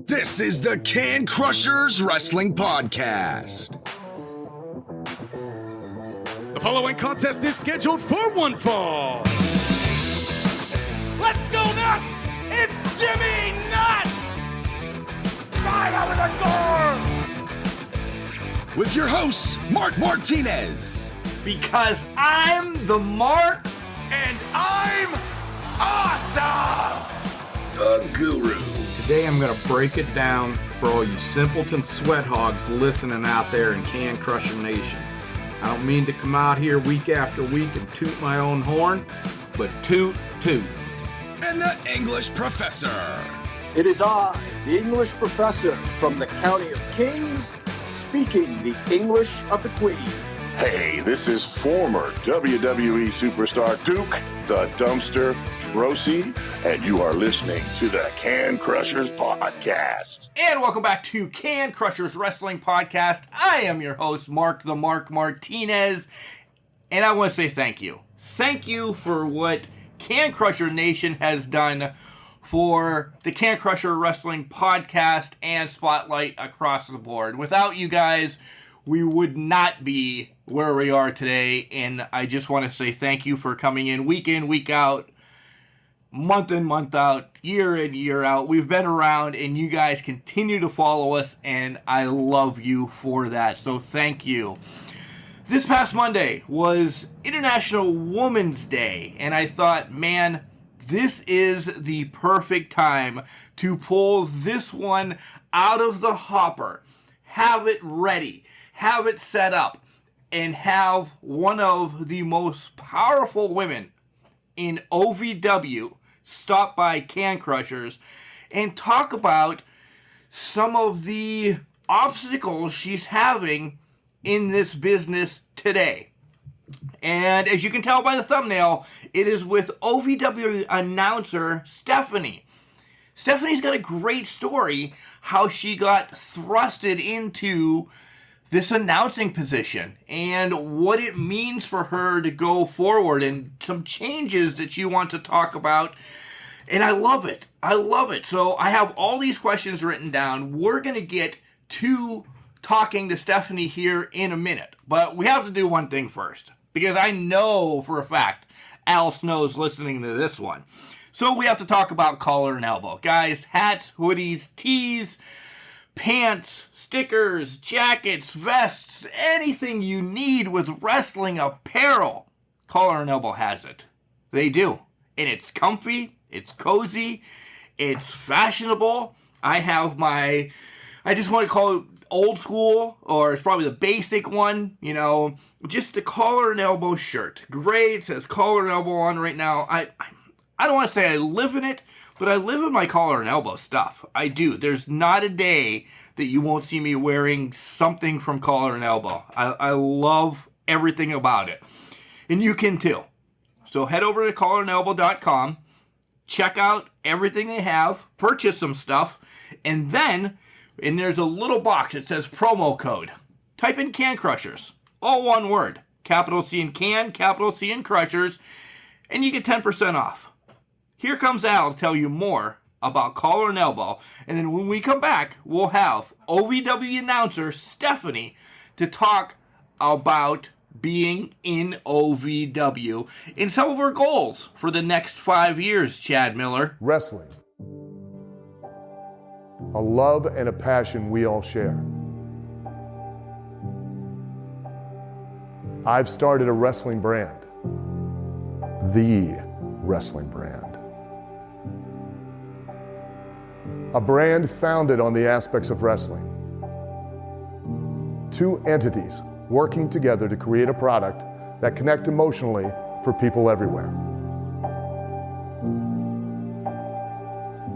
This is the Can Crushers Wrestling Podcast. The following contest is scheduled for one fall. Let's go nuts! It's Jimmy Nuts! Right out of the door! With your hosts, Mark Martinez. Because I'm the Mark, and I'm awesome! The Guru. Today I'm going to break it down for all you simpleton sweat hogs listening out there in Can Crusher Nation. I don't mean to come out here week after week and toot my own horn, but toot, toot. And the English Professor. It is I, the English professor from the County of Kings, speaking the English of the Queen. Hey, this is former WWE superstar Duke the Dumpster Drosy, and you are listening to the Can Crushers Podcast. And welcome back to Can Crushers Wrestling Podcast. I am your host, Mark the Mark Martinez, and I want to say thank you. Thank you for what Can Crusher Nation has done for the Can Crusher Wrestling Podcast and Spotlight across the board. Without you guys, we would not be where we are today, and I just want to say thank you for coming in, week out, month in, month out, year in, year out. We've been around, and you guys continue to follow us, and I love you for that, so thank you. This past Monday was International Women's Day, and I thought, man, this is the perfect time to pull this one out of the hopper, have it ready, have it set up, and have one of the most powerful women in OVW stop by Can Crushers and talk about some of the obstacles she's having in this business today. And as you can tell by the thumbnail, it is with OVW announcer Stephanie. Stephanie's got a great story how she got thrusted into this announcing position and what it means for her to go forward and some changes that you want to talk about. And I love it. I love it. So I have all these questions written down. We're going to get to talking to Stephanie here in a minute. But we have to do one thing first, because I know for a fact Al Snow's listening to this one. So we have to talk about collar and elbow. Guys, hats, hoodies, tees, pants, stickers, jackets, vests, anything you need with wrestling apparel, Collar and Elbow has it. They do. And it's comfy, it's cozy, it's fashionable. I have I just want to call it old school, or it's probably the basic one, just the Collar and Elbow shirt. Gray, it says Collar and Elbow on right now. I don't want to say I live in it, but I live in my collar and elbow stuff. I do. There's not a day that you won't see me wearing something from Collar and Elbow. I love everything about it. And you can too. So head over to collarandelbow.com, check out everything they have, purchase some stuff, and then, there's a little box that says promo code. Type in Can Crushers, all one word. Capital C in Can, capital C in Crushers, and you get 10% off. Here comes Al to tell you more about Collar and Elbow, and then when we come back, we'll have OVW announcer Stephanie to talk about being in OVW and some of her goals for the next 5 years, Chad Miller. Wrestling. A love and a passion we all share. I've started a wrestling brand. The wrestling brand. A brand founded on the aspects of wrestling. Two entities working together to create a product that connect emotionally for people everywhere.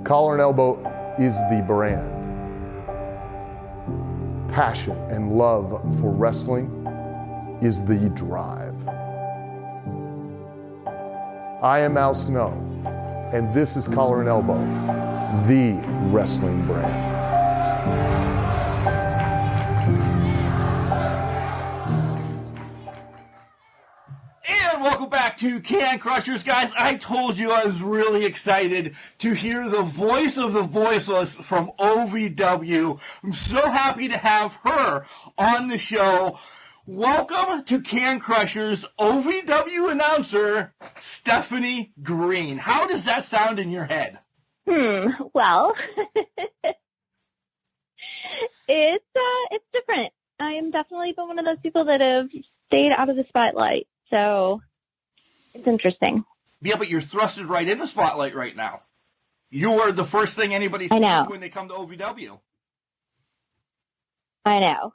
Collar and Elbow is the brand. Passion and love for wrestling is the drive. I am Al Snow, and this is Collar and Elbow, the wrestling brand. And welcome back to Can Crushers, guys. I told you I was really excited to hear the voice of the voiceless from OVW. I'm so happy to have her on the show. Welcome to Can Crushers OVW announcer, Stephanie Green. How does that sound in your head? Well, it's different. I am definitely been one of those people that have stayed out of the spotlight, so it's interesting. Yeah, but you're thrusted right in the spotlight right now. You are the first thing anybody sees when they come to OVW. I know.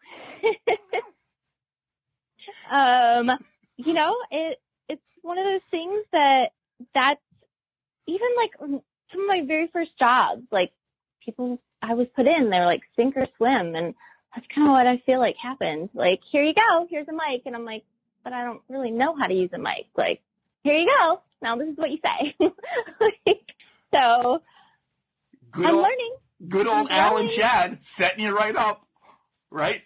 It's one of those things that's even like some of my very first jobs, like people I was put in, they were like sink or swim, and that's kind of what I feel like happened. Like, here you go, here's a mic, and I'm like, but I don't really know how to use a mic. Like, here you go, now this is what you say. So I'm learning. Good old Al and Chad setting you right up, right?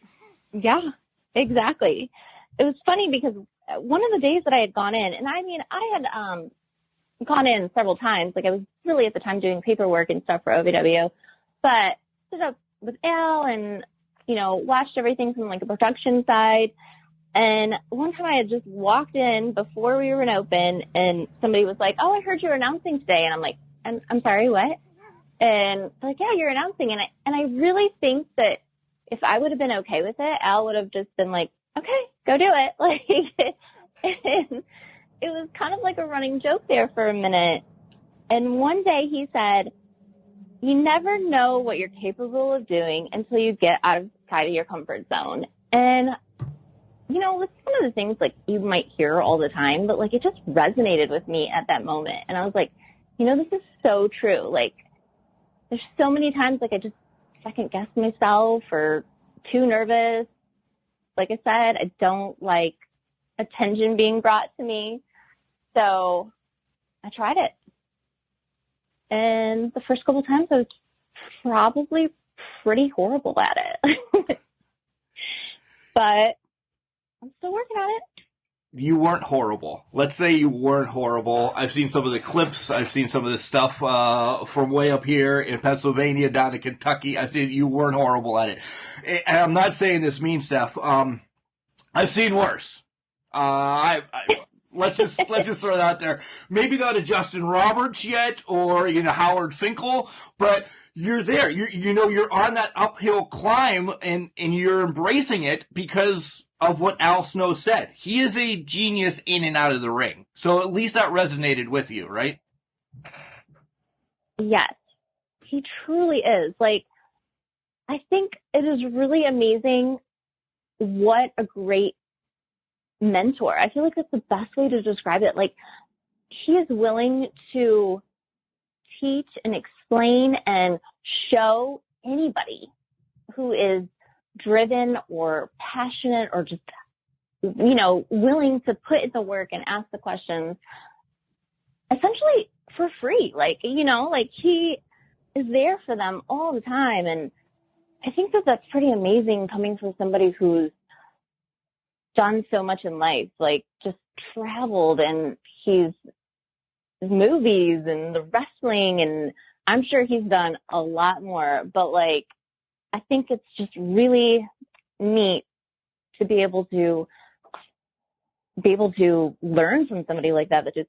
Yeah, exactly. It was funny because one of the days that I had gone in, and I mean, I had gone in several times. Like, I was really at the time doing paperwork and stuff for OVW, but stood up with Al and, watched everything from like a production side. And one time I had just walked in before we were open, and somebody was like, "Oh, I heard you were announcing today." And I'm like, I'm sorry, what? And they're like, "Yeah, you're announcing." And I really think that if I would have been okay with it, Al would have just been like, "Okay, go do it." Like, and it was kind of like a running joke there for a minute. And one day he said, "You never know what you're capable of doing until you get outside of your comfort zone." And, it's one of the things like you might hear all the time, but like it just resonated with me at that moment. And I was like, this is so true. Like, there's so many times like I just second guess myself or too nervous. Like I said, I don't like attention being brought to me. So I tried it. And the first couple times I was probably pretty horrible at it. But I'm still working on it. You weren't horrible. Let's say you weren't horrible. I've seen some of the clips. I've seen some of the stuff from way up here in Pennsylvania down to Kentucky. I've seen you weren't horrible at it. And I'm not saying this mean stuff. I've seen worse. Let's just throw it out there. Maybe not a Justin Roberts yet, or Howard Finkel, but you're there. You're on that uphill climb, and you're embracing it because of what Al Snow said. He is a genius in and out of the ring. So at least that resonated with you, right? Yes, he truly is. Like, I think it is really amazing what a great mentor. I feel like that's the best way to describe it. Like, he is willing to teach and explain and show anybody who is driven or passionate or just, willing to put in the work and ask the questions essentially for free. Like, he is there for them all the time. And I think that that's pretty amazing coming from somebody who's done so much in life, like just traveled, and he's movies and the wrestling, and I'm sure he's done a lot more, but like, I think it's just really neat to be able to learn from somebody like that is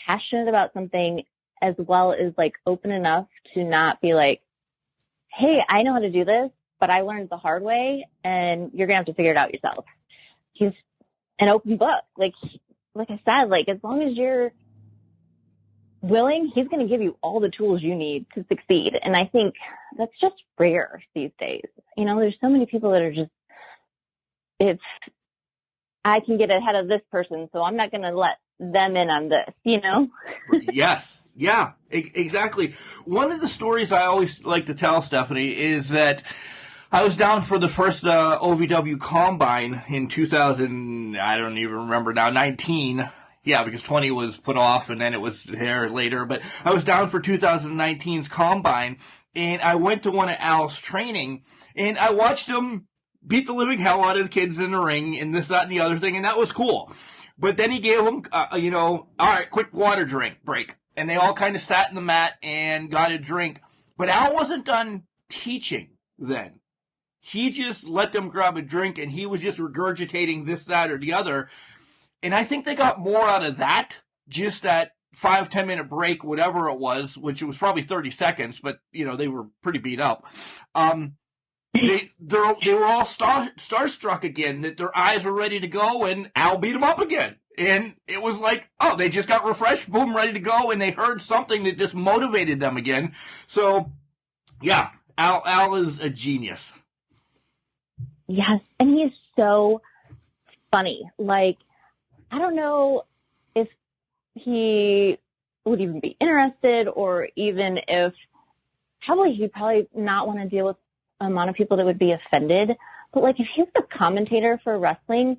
passionate about something, as well as like open enough to not be like, "Hey, I know how to do this, but I learned the hard way and you're going to have to figure it out yourself." He's an open book. Like I said, like, as long as you're willing, he's going to give you all the tools you need to succeed. And I think that's just rare these days. There's so many people that are just, I can get ahead of this person, so I'm not going to let them in on this, Yes. Yeah, exactly. One of the stories I always like to tell, Stephanie, is that I was down for the first OVW Combine in 2000, I don't even remember now, 19. Yeah, because 20 was put off and then it was there later. But I was down for 2019's Combine, and I went to one of Al's training, and I watched him beat the living hell out of the kids in the ring and this, that, and the other thing, and that was cool. But then he gave them, all right, quick water break. And they all kind of sat in the mat and got a drink. But Al wasn't done teaching then. He just let them grab a drink, and he was just regurgitating this, that, or the other. And I think they got more out of that, just that 5-10 minute break, whatever it was, which it was probably 30 seconds, but, they were pretty beat up. They were all starstruck again, that their eyes were ready to go, and Al beat them up again. And it was like, oh, they just got refreshed, boom, ready to go, and they heard something that just motivated them again. So, yeah, Al is a genius. Yes, and he is so funny. Like, I don't know if he would even be interested, or even if he'd probably not want to deal with the amount of people that would be offended. But, like, if he was the commentator for wrestling,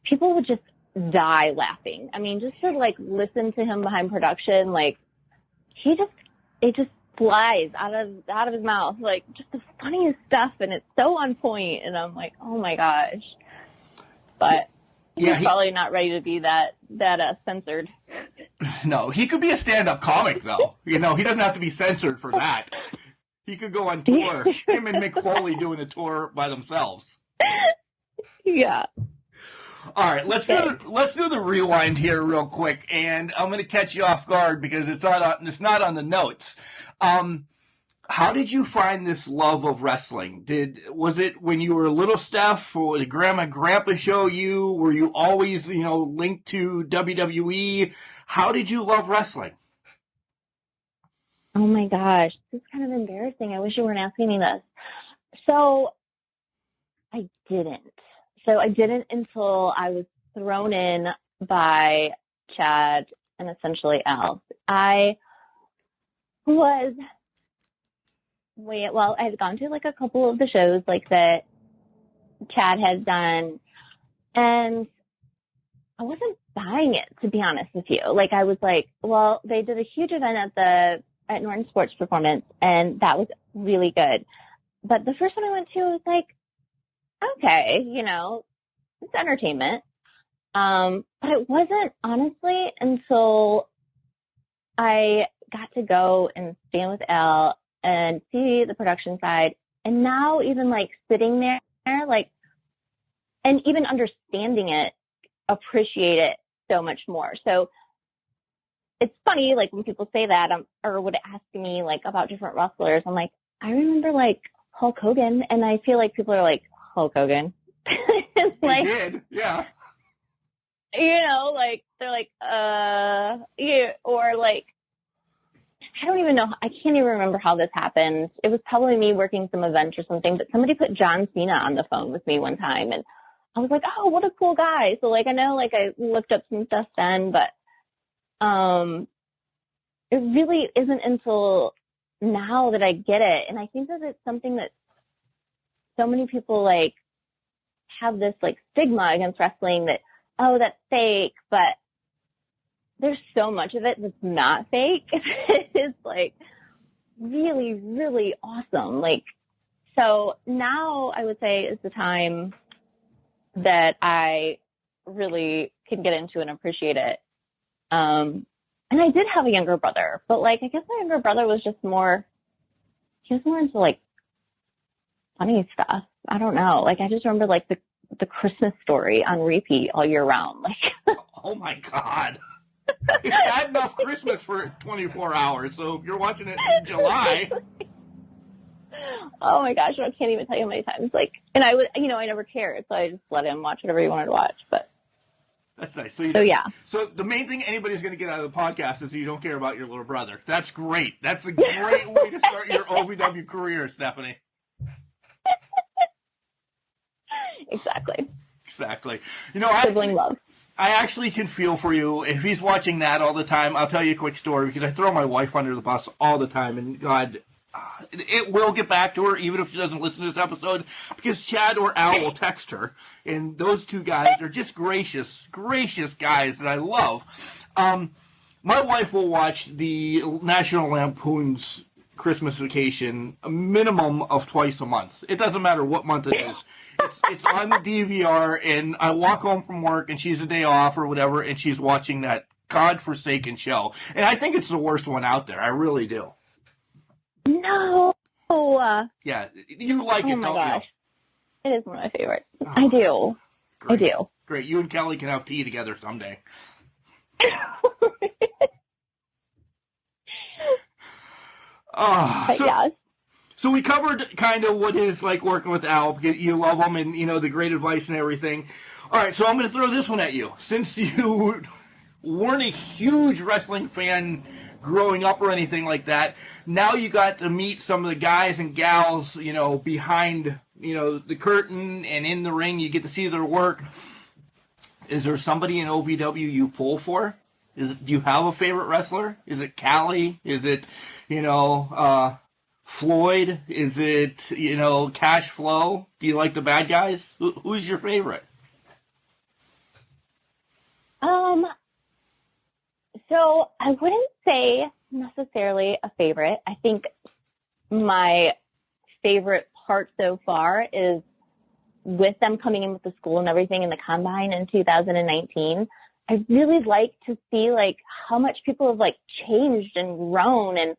people would just die laughing. I mean, just to, like, listen to him behind production, like, it just flies out of his mouth, like, just the funniest stuff, and it's so on point, and I'm like, oh my gosh. But he's probably not ready to be that censored. No, he could be a stand-up comic, though. He doesn't have to be censored for that. He could go on tour. Him and Mick Foley doing a tour by themselves. Yeah. All right, let's do the rewind here real quick, and I'm going to catch you off guard because it's not on the notes. How did you find this love of wrestling? Was it when you were little, Steph, or did Grandma and Grandpa show you? Were you always, linked to WWE? How did you love wrestling? Oh my gosh, this is kind of embarrassing. I wish you weren't asking me this. So I didn't until I was thrown in by Chad and essentially Al. I had gone to like a couple of the shows like that Chad had done, and I wasn't buying it, to be honest with you. Like, I was like, well, they did a huge event at Norton Sports Performance, and that was really good. But the first one I went to was like, okay, it's entertainment. But it wasn't, honestly, until I got to go and stand with Al and see the production side. And now even like sitting there, like, and even understanding it, appreciate it so much more. So it's funny, like, when people say that, or would ask me like about different wrestlers, I'm like, I remember like Hulk Hogan, and I feel like people are like, Hulk Hogan. It's like, did, yeah. Like, they're like, yeah, or like, I don't even know. I can't even remember how this happened. It was probably me working some event or something, but somebody put John Cena on the phone with me one time, and I was like, oh, what a cool guy. So, like, I know, like, I looked up some stuff then, but it really isn't until now that I get it. And I think that it's something that so many people, like, have this, like, stigma against wrestling that, oh, that's fake, but there's so much of it that's not fake. It's, like, really, really awesome. Like, so now I would say is the time that I really can get into and appreciate it. And I did have a younger brother, but, like, I guess my younger brother was just more, he was more into, like, funny stuff. I don't know. Like, I just remember, like, the Christmas Story on repeat all year round. Like, oh my God. It's bad enough Christmas for 24 hours, so if you're watching it in July. Oh my gosh, I can't even tell you how many times. Like, and I would, I never cared, so I just let him watch whatever he wanted to watch. But that's nice. So yeah. So the main thing anybody's going to get out of the podcast is you don't care about your little brother. That's great. That's a great way to start your OVW career, Stephanie. Exactly. Sibling love. I actually can feel for you. If he's watching that all the time, I'll tell you a quick story because I throw my wife under the bus all the time, and God, it will get back to her even if she doesn't listen to this episode because Chad or Al will text her, and those two guys are just gracious guys that I love. My wife will watch the National Lampoon's Christmas vacation a minimum of twice a month. It doesn't matter what month it is. It's on the DVR, and I walk home from work, and she's a day off or whatever, and she's watching that godforsaken show. And I think it's the worst one out there. I really do. No. Yeah, you like it, my don't gosh. you? It is one of my favorites. I do. Great. I do. Great. You and Kelly can have tea together someday. Yes. So we covered kind of what is like working with Al, because you love him and, you know, the great advice and everything. All right, so I'm going to throw this one at you. Since you weren't a huge wrestling fan growing up or anything like that, now you got to meet some of the guys and gals, you know, behind, you know, the curtain and in the ring. You get to see their work. Is there somebody in OVW you pull for? Do you have a favorite wrestler? Is it Callie? Is it, you know, Floyd? Is it, you know, Cash Flow? Do you like the bad guys? Who's your favorite? So I wouldn't say necessarily a favorite. I think my favorite part so far is with them coming in with the school and everything in the combine in 2019. I really like to see like how much people have like changed and grown, and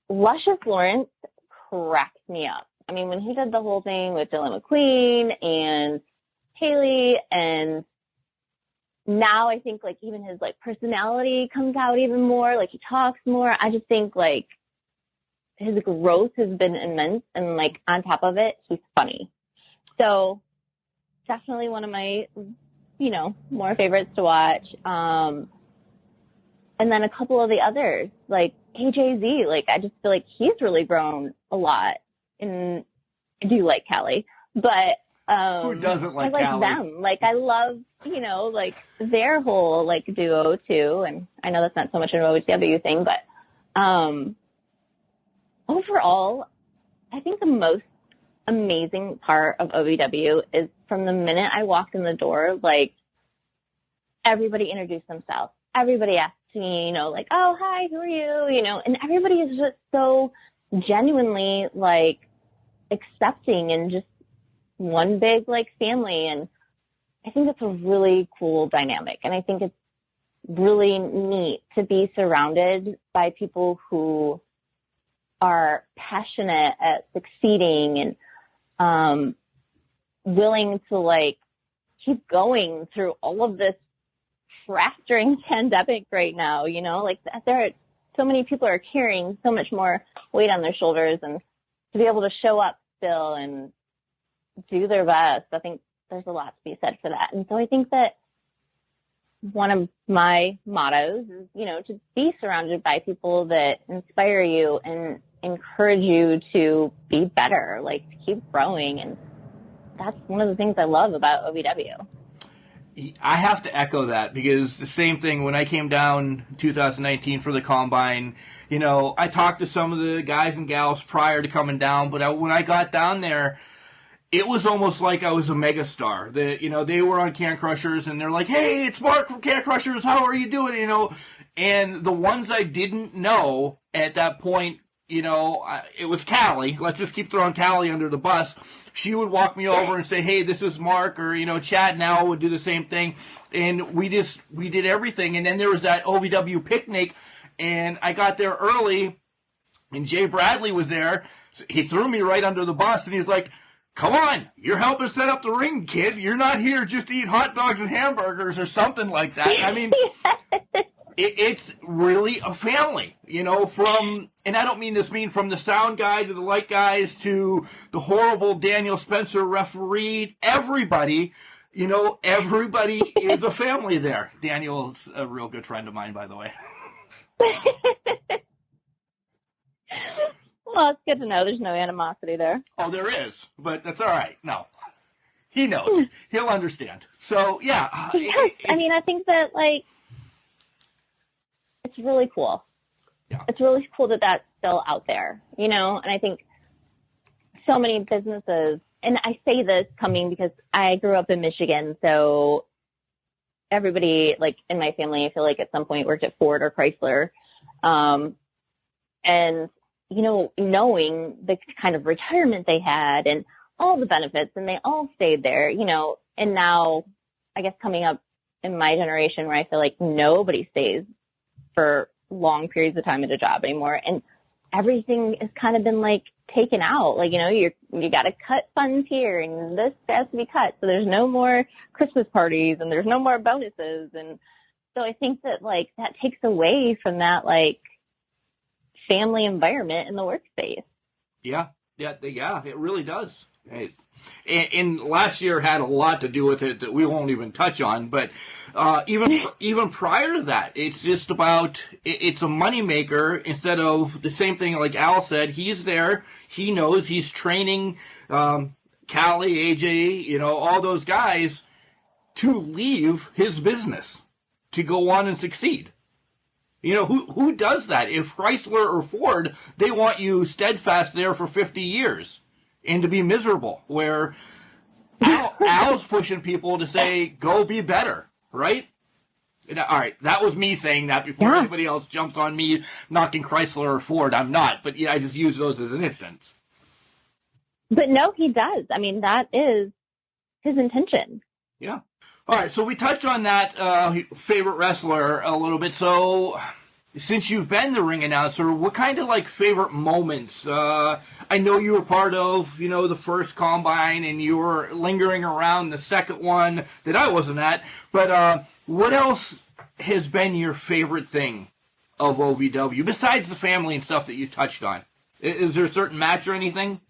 Luscious Lawrence cracked me up. I mean, when he did the whole thing with Dylan McQueen and Haley, and now I think like even his like personality comes out even more, like he talks more. I just think like his growth has been immense, and like on top of it, he's funny. So definitely one of my, you know, more favorites to watch. And then a couple of the others, like AJZ, like I just feel like he's really grown a lot. And I do like Callie, but who doesn't like I like Callie? them. Like I love, you know, like their whole like duo too. And I know that's not so much an OVW thing, but overall, I think the most amazing part of OVW is from the minute I walked in the door, like everybody introduced themselves. Everybody asked me, you know, like, oh, hi, who are you? You know, and everybody is just so genuinely like accepting and just one big like family. And I think it's a really cool dynamic. And I think it's really neat to be surrounded by people who are passionate at succeeding and willing to like keep going through all of this crap during pandemic right now, you know, like there are so many people are carrying so much more weight on their shoulders, and to be able to show up still and do their best, I think there's a lot to be said for that. And so I think that one of my mottos is, you know, to be surrounded by people that inspire you and encourage you to be better, like to keep growing. And that's one of the things I love about OVW. I have to echo that, because the same thing when I came down 2019 for the Combine, you know, I talked to some of the guys and gals prior to coming down, but when I got down there, it was almost like I was a megastar. That, you know, they were on Can Crushers and they're like, hey, it's Mark from Can Crushers, how are you doing? You know, and the ones I didn't know at that point, you know, it was Callie. Let's just keep throwing Callie under the bus. She would walk me over and say, hey, this is Mark, or, you know, Chad now would do the same thing. And we did everything. And then there was that OVW picnic, and I got there early, and Jay Bradley was there. He threw me right under the bus, and he's like, come on, you're helping set up the ring, kid. You're not here just to eat hot dogs and hamburgers or something like that. I mean, it's really a family, you know, from, and I don't mean this mean from the sound guy to the light guys to the horrible Daniel Spencer referee, everybody, you know, everybody is a family there. Daniel's a real good friend of mine, by the way. Well, it's good to know there's no animosity there. Oh, there is, but that's all right. No, he knows. He'll understand. So, yeah. Yes. I mean, I think that, like, it's really cool. Yeah. It's really cool that that's still out there, you know? And I think so many businesses, and I say this coming because I grew up in Michigan, so everybody, like, in my family, I feel like at some point worked at Ford or Chrysler. And you know, knowing the kind of retirement they had and all the benefits, and they all stayed there, you know, and now I guess coming up in my generation where I feel like nobody stays for long periods of time at a job anymore. And everything has kind of been like taken out. Like, you know, you got to cut funds here and this has to be cut. So there's no more Christmas parties and there's no more bonuses. And so I think that like that takes away from that like family environment in the workspace. Yeah, it really does. And last year had a lot to do with it that we won't even touch on. But even prior to that, it's just about it's a moneymaker instead of the same thing like Al said. He's there. He knows he's training Callie, AJ, you know, all those guys to leave his business to go on and succeed. You know, who does that? If Chrysler or Ford, they want you steadfast there for 50 years. And to be miserable, where Al's pushing people to say, go be better, right? And, all right, that was me saying that before anybody else jumped on me knocking Chrysler or Ford. I'm not, but yeah, I just use those as an instance. But no, he does. I mean, that is his intention. Yeah. All right, so we touched on that favorite wrestler a little bit. So since you've been the ring announcer, what kind of like favorite moments? I know you were part of, you know, the first combine and you were lingering around the second one that I wasn't at. But what else has been your favorite thing of OVW besides the family and stuff that you touched on? Is there a certain match or anything?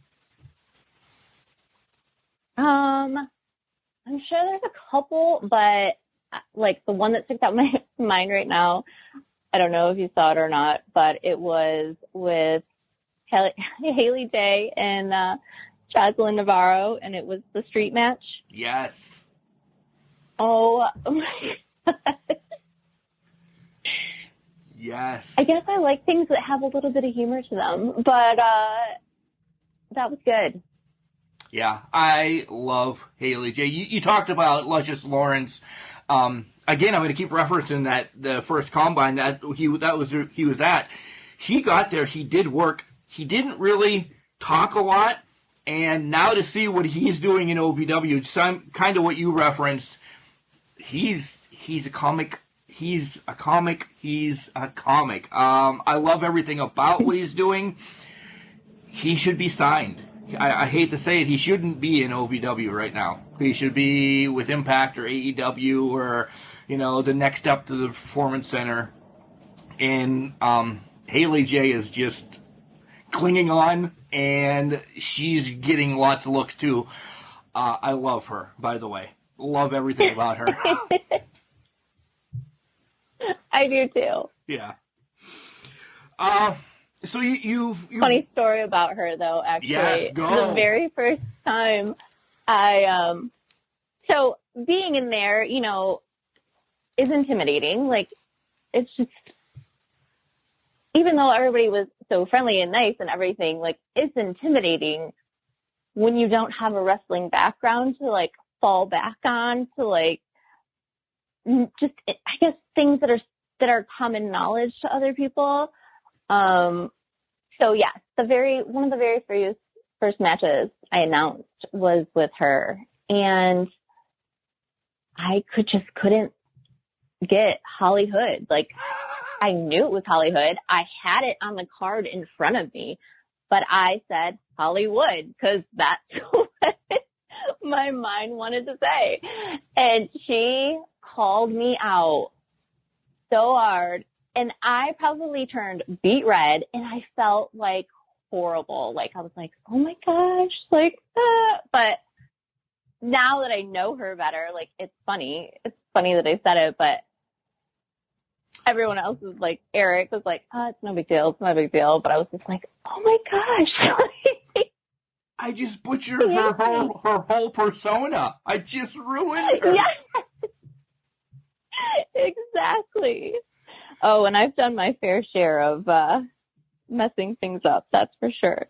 I'm sure there's a couple, but like the one that sticks out in my mind right now, I don't know if you saw it or not, but it was with Haley J and Jocelyn Navarro, and it was the street match. Yes. Oh my God. Yes. I guess I like things that have a little bit of humor to them, but that was good. Yeah, I love Haley J. You talked about Luscious Lawrence. Again, I'm going to keep referencing that the first combine that he was at. He got there. He did work. He didn't really talk a lot. And now to see what he's doing in OVW, some kind of what you referenced. He's a comic. He's a comic. I love everything about what he's doing. He should be signed. I hate to say it, he shouldn't be in OVW right now. He should be with Impact or AEW or, you know, the next step to the Performance Center. And Haley J is just clinging on, and she's getting lots of looks too. I love her, by the way. Love everything about her. I do too. Yeah. So you funny story about her though, actually. Yes, go. The very first time so being in there, you know, is intimidating. Like, it's just, even though everybody was so friendly and nice and everything, like, it's intimidating when you don't have a wrestling background to like fall back on, to like, just, I guess, things that are common knowledge to other people. So yes, one of the very first matches I announced was with her, and I couldn't get HollyHood. Like, I knew it was HollyHood. I had it on the card in front of me, but I said Hollywood because that's what my mind wanted to say. And she called me out so hard. And I probably turned beet red, and I felt like horrible. Like, I was like, oh my gosh, like, but now that I know her better, like, it's funny. It's funny that I said it, but everyone else was like, Eric was like, oh, it's no big deal. It's no big deal. But I was just like, oh my gosh. I just butchered her whole persona. I just ruined her. Yes. Exactly. Oh, and I've done my fair share of messing things up, that's for sure.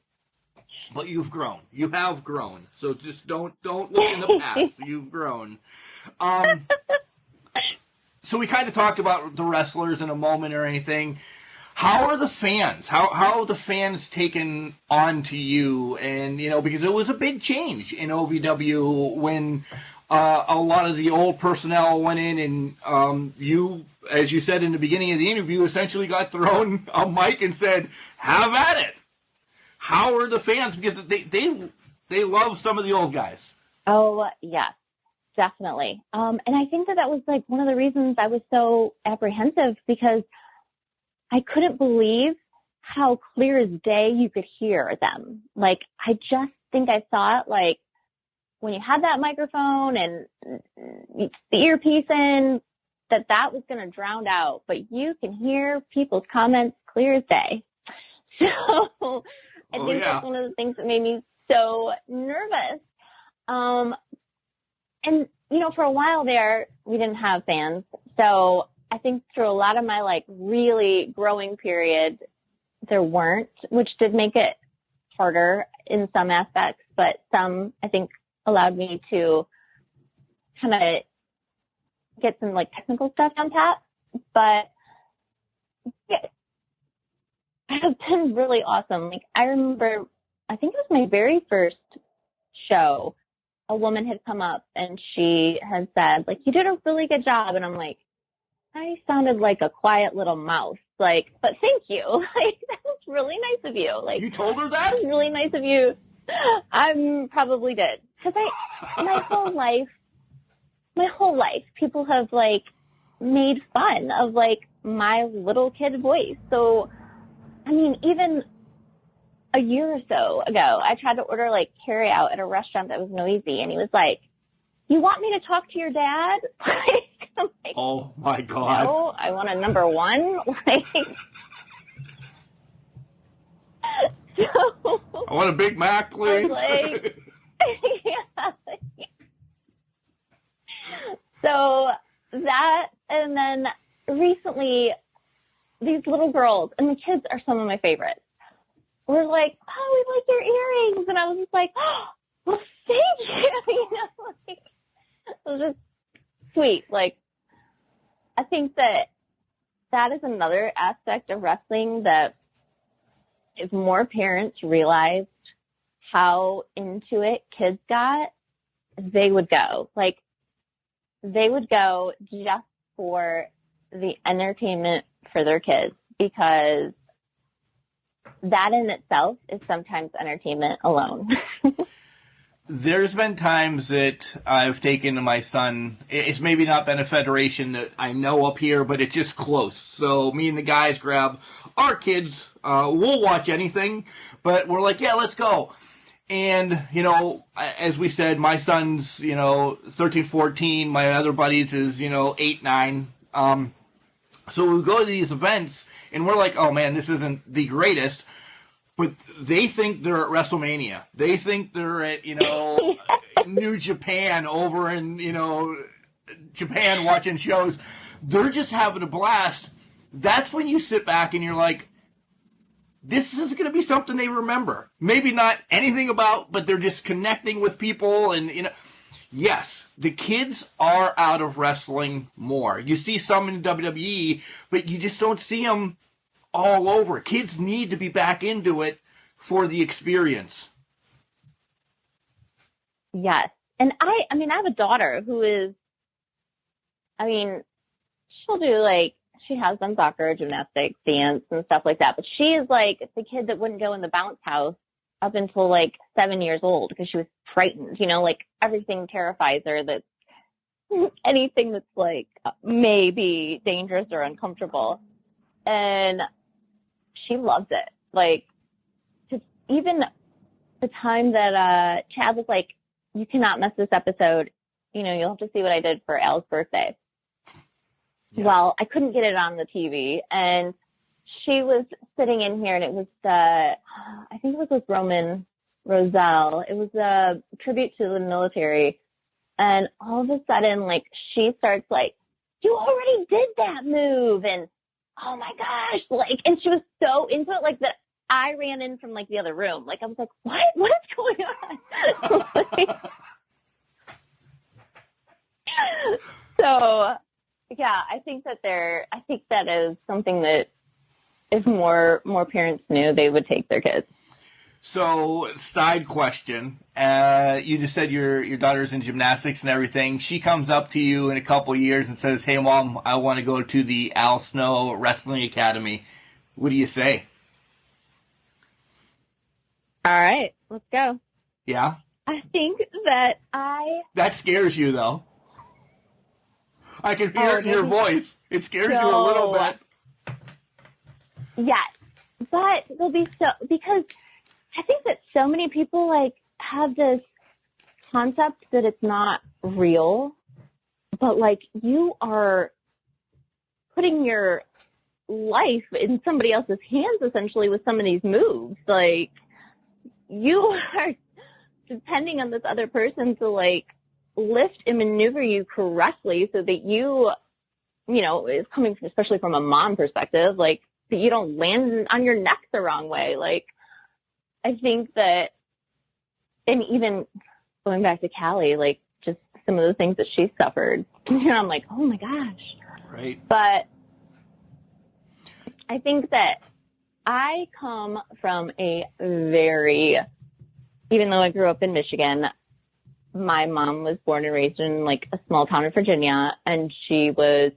But you've grown. You have grown. So just don't look in the past. You've grown. So we kind of talked about the wrestlers in a moment or anything. How are the fans? How have the fans taken on to you? And, because it was a big change in OVW when a lot of the old personnel went in, and you, as you said in the beginning of the interview, essentially got thrown a mic and said, have at it. How are the fans? Because they love some of the old guys. Oh, yes, definitely. And I think that was like one of the reasons I was so apprehensive, because I couldn't believe how clear as day you could hear them. Like, I just think I saw it, like, when you had that microphone and the earpiece in, that was going to drown out. But you can hear people's comments clear as day. So I think that's one of the things that made me so nervous. And, for a while there, we didn't have fans. So I think through a lot of my, like, really growing period, there weren't, which did make it harder in some aspects, but some, I think, allowed me to kind of get some, like, technical stuff on tap. But yeah, it has been really awesome. Like, I remember, I think it was my very first show, a woman had come up and she had said, like, you did a really good job. And I'm like, I sounded like a quiet little mouse. Like, but thank you. Like, that was really nice of you. Like, you told her that? That was really nice of you. I probably did. Because my whole life, people have, like, made fun of, like, my little kid voice. So, I mean, even a year or so ago, I tried to order, like, carry out at a restaurant that was noisy. And he was like, you want me to talk to your dad? I'm like, oh my God. No, I want a number one. Like, so I want a Big Mac, please. Like, yeah. So that, and then recently, these little girls, and the kids are some of my favorites, were like, oh, we like your earrings. And I was just like, oh, well, thank you. Like, it was just sweet. Like, I think that is another aspect of wrestling that if more parents realized how into it kids got, they would go. Like, they would go just for the entertainment for their kids, because that in itself is sometimes entertainment alone. There's been times that I've taken my son. It's maybe not been a federation that I know up here, but it's just close. So me and the guys grab our kids. We'll watch anything, but we're like, yeah, let's go. And, as we said, my son's, 13, 14. My other buddies is, 8, 9. So we go to these events, and we're like, oh, man, this isn't the greatest. But they think they're at WrestleMania. They think they're at, New Japan over in, Japan watching shows. They're just having a blast. That's when you sit back and you're like, this is going to be something they remember. Maybe not anything about, but they're just connecting with people. And, yes, the kids are out of wrestling more. You see some in WWE, but you just don't see them all over. Kids need to be back into it for the experience. Yes. And I have a daughter who is, she'll do, like, she has done soccer, gymnastics, dance, and stuff like that. But she is, like, the kid that wouldn't go in the bounce house up until, like, 7 years old because she was frightened. Like, everything terrifies her. That anything that's, like, maybe dangerous or uncomfortable. And she loves it. Like, just even the time that Chad was like, you cannot miss this episode. You'll have to see what I did for Al's birthday. Yes. Well, I couldn't get it on the TV. And she was sitting in here, and it was, I think it was with Roman Roselle. It was a tribute to the military. And all of a sudden, like, she starts like, you already did that move. And oh my gosh, like, and she was so into it, like, that I ran in from, like, the other room. Like, I was like, what is going on? Like, so, yeah, I think that is something that if more parents knew, they would take their kids. So, side question. You just said your daughter's in gymnastics and everything. She comes up to you in a couple years and says, "Hey, Mom, I want to go to the Al Snow Wrestling Academy." What do you say? All right, let's go. Yeah? I think that That scares you, though. I can hear it in your voice. It scares you a little bit. Yes, but they'll be because I think that so many people like have this concept that it's not real, but like you are putting your life in somebody else's hands essentially with some of these moves. Like you are depending on this other person to like lift and maneuver you correctly so that you know, is coming from, especially from a mom perspective, like that you don't land on your neck the wrong way. Like, I think that, and even going back to Callie, like just some of the things that she suffered, you know, I'm like, oh my gosh. Right. But I think that I come from a very, even though I grew up in Michigan, my mom was born and raised in like a small town in Virginia, and she was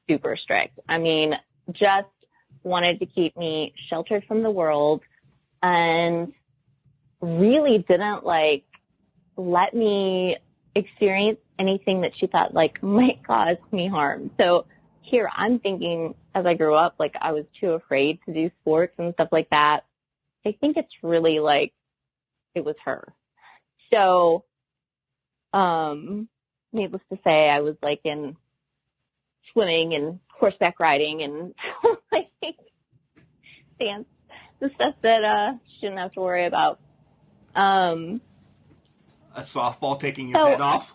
super strict. I mean, just wanted to keep me sheltered from the world and really didn't like let me experience anything that she thought like might cause me harm. So here I'm thinking as I grew up, like I was too afraid to do sports and stuff like that. I think it's really like it was her. So, needless to say, I was like in swimming and horseback riding and like dance, the stuff that she didn't have to worry about. A softball taking your head off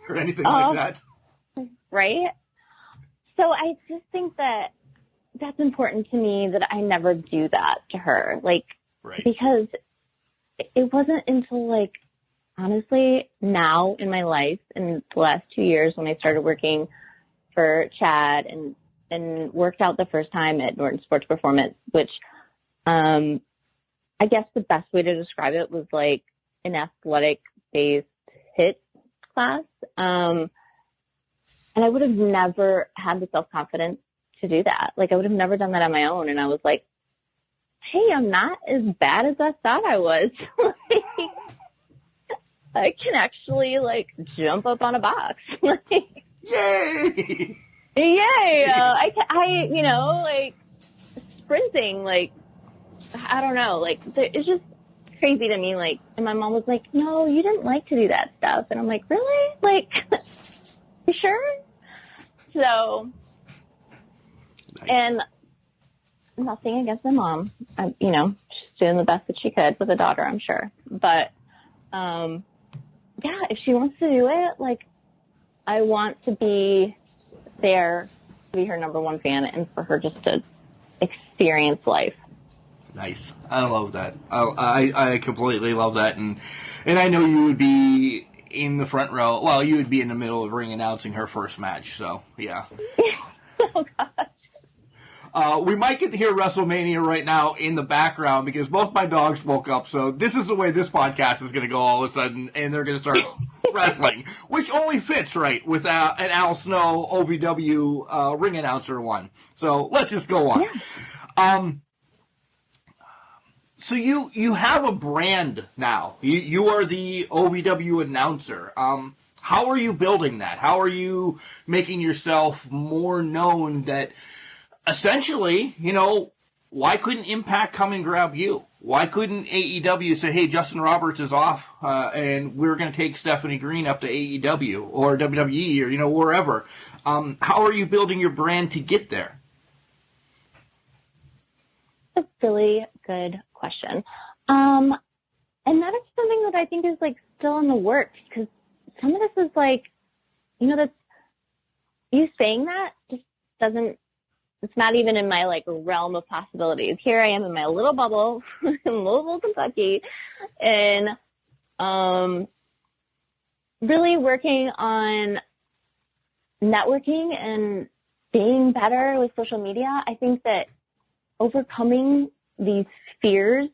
or anything like that. Right? So I just think that that's important to me that I never do that to her. Like, because it wasn't until like, honestly, now in my life, in the last 2 years when I started working for Chad and worked out the first time at Norton Sports Performance, which I guess the best way to describe it was like an athletic-based HIIT class. And I would have never had the self-confidence to do that. Like, I would have never done that on my own. And I was like, hey, I'm not as bad as I thought I was. Like, I can actually, like, jump up on a box. Like, yay! Yay! I, you know, like, sprinting, like, I don't know. Like, it's just crazy to me. Like, and my mom was like, no, you didn't like to do that stuff. And I'm like, really? Like, you sure? So, nice. And nothing against my mom. You know, she's doing the best that she could with a daughter, I'm sure. But, yeah, if she wants to do it, like, I want to be there to be her number one fan and for her just to experience life. Nice. I love that. I completely love that. And I know you would be in the front row. Well, you would be in the middle of ring announcing her first match. So, yeah. Oh, gosh. We might get to hear WrestleMania right now in the background because both my dogs woke up. So this is the way this podcast is going to go all of a sudden, and they're going to start wrestling, which only fits right with an Al Snow OVW Ring Announcer one. So let's just go on. Yeah. So you have a brand now. You are the OVW announcer. How are you building that? How are you making yourself more known that essentially, you know, why couldn't Impact come and grab you? Why couldn't AEW say, hey, Justin Roberts is off, and we're going to take Stephanie Green up to AEW or WWE or, you know, wherever. How are you building your brand to get there? That's a really good question. And that is something that I think is, like, still in the works because some of this is, like, you know, that's, you saying that just doesn't, it's not even in my, like, realm of possibilities. Here I am in my little bubble in Louisville, Kentucky, and really working on networking and being better with social media. I think that overcoming these fears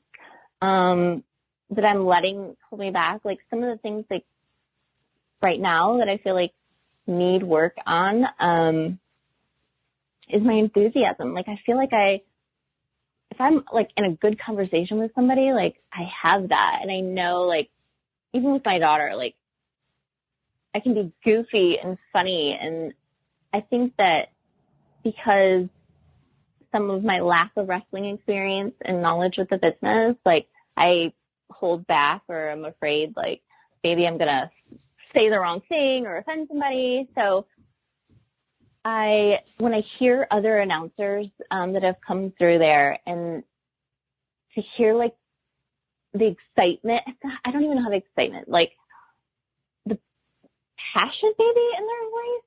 that I'm letting hold me back. Like some of the things like right now that I feel like need work on is my enthusiasm. Like I feel like if I'm like in a good conversation with somebody, like I have that, and I know like even with my daughter, like I can be goofy and funny, and I think that because some of my lack of wrestling experience and knowledge with the business, like I hold back, or I'm afraid like maybe I'm going to say the wrong thing or offend somebody. So when I hear other announcers that have come through there, and to hear like the excitement, I don't even know how the excitement, like the passion maybe in their voice,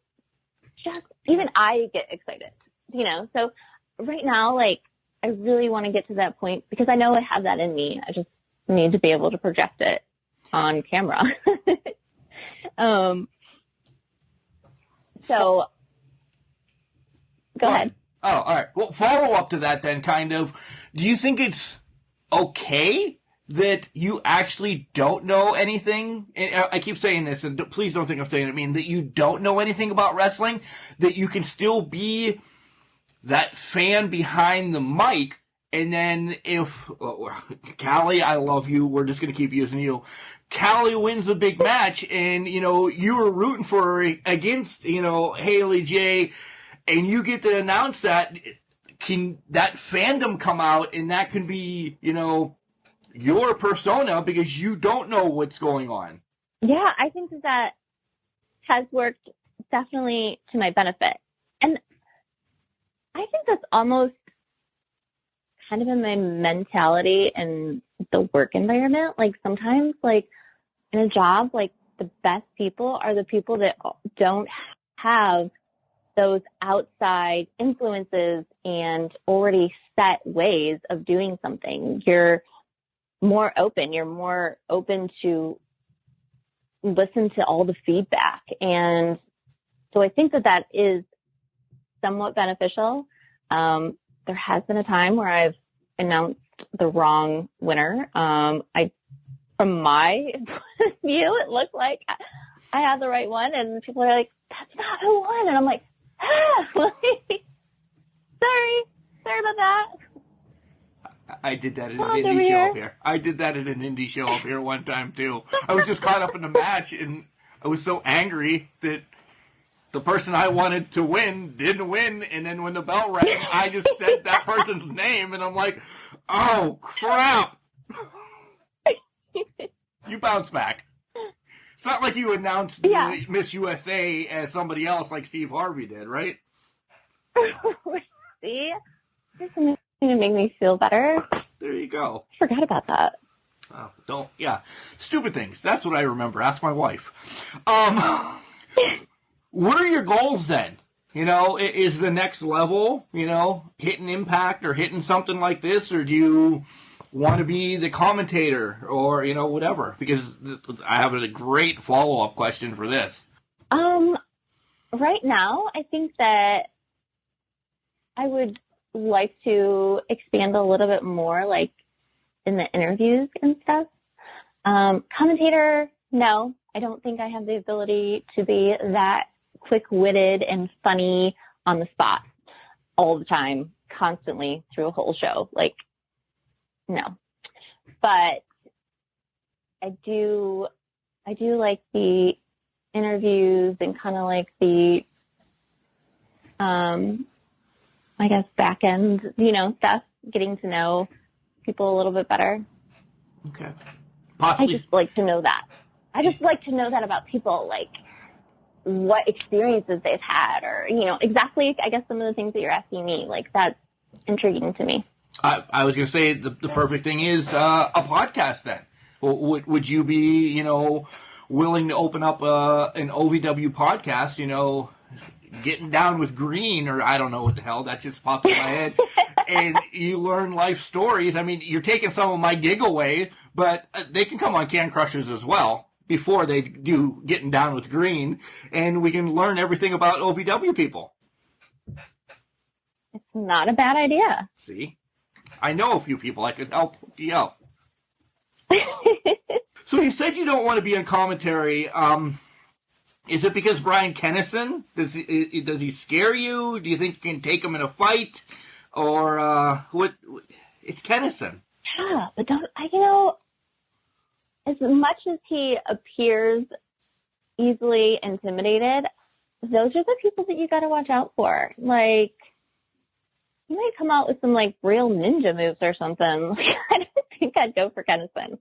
just even I get excited, you know? So right now, like I really want to get to that point because I know I have that in me. I just need to be able to project it on camera. So go ahead. Oh, all right. Well, follow up to that then, kind of. Do you think it's okay that you actually don't know anything? And I keep saying this, and please don't think I'm saying it mean, that you don't know anything about wrestling, that you can still be that fan behind the mic. And then if Callie, I love you, we're just going to keep using you. Callie wins a big match, and, you know, you were rooting for her against, you know, Haley J, and you get to announce that. Can that fandom come out, and that can be, you know, your persona because you don't know what's going on? Yeah, I think that has worked definitely to my benefit. And I think that's almost kind of in my mentality and the work environment. Like sometimes, like in a job, like the best people are the people that don't have those outside influences and already set ways of doing something. You're more open. You're more open to listen to all the feedback. And so I think that is somewhat beneficial. There has been a time where I've announced the wrong winner. From my view, it looked like I had the right one, and people are like, "That's not who won," and I'm like, sorry about that. I did that at an indie show up here. I did that at an indie show up here one time too. I was just caught up in the match, and I was so angry that the person I wanted to win didn't win, and then when the bell rang, I just said that person's name, and I'm like, oh, crap. You bounce back. It's not like you announced Miss USA as somebody else like Steve Harvey did, right? See? It's going to make me feel better. There you go. Forgot about that. Oh, stupid things. That's what I remember. Ask my wife. What are your goals then? You know, is the next level, you know, hitting Impact or hitting something like this, or do you want to be the commentator or, you know, whatever? Because I have a great follow-up question for this. Right now, I think that I would like to expand a little bit more, like in the interviews and stuff. Commentator, no, I don't think I have the ability to be that quick-witted and funny on the spot all the time, constantly through a whole show. Like, no. But I do like the interviews and kind of like the, I guess, back end, you know, stuff, getting to know people a little bit better. Okay. I just like to know that. I just like to know that about people, like what experiences they've had, or, you know, exactly, I guess, some of the things that you're asking me, like that's intriguing to me. I was going to say the perfect thing is a podcast then. Would you be, you know, willing to open up an OVW podcast, you know, getting down with Green, or I don't know what the hell, that just popped in my head, and you learn life stories. I mean, you're taking some of my gig away, but they can come on Can Crushers as well before they do Getting Down with Green, and we can learn everything about OVW people. It's not a bad idea. See? I know a few people I could help you out. So you said you don't want to be in commentary. Is it because Brian Kennison? Does he scare you? Do you think you can take him in a fight? Or what? It's Kennison. Yeah, but as much as he appears easily intimidated, those are the people that you got to watch out for. Like, he might come out with some like real ninja moves or something. I don't think I'd go for Kennison.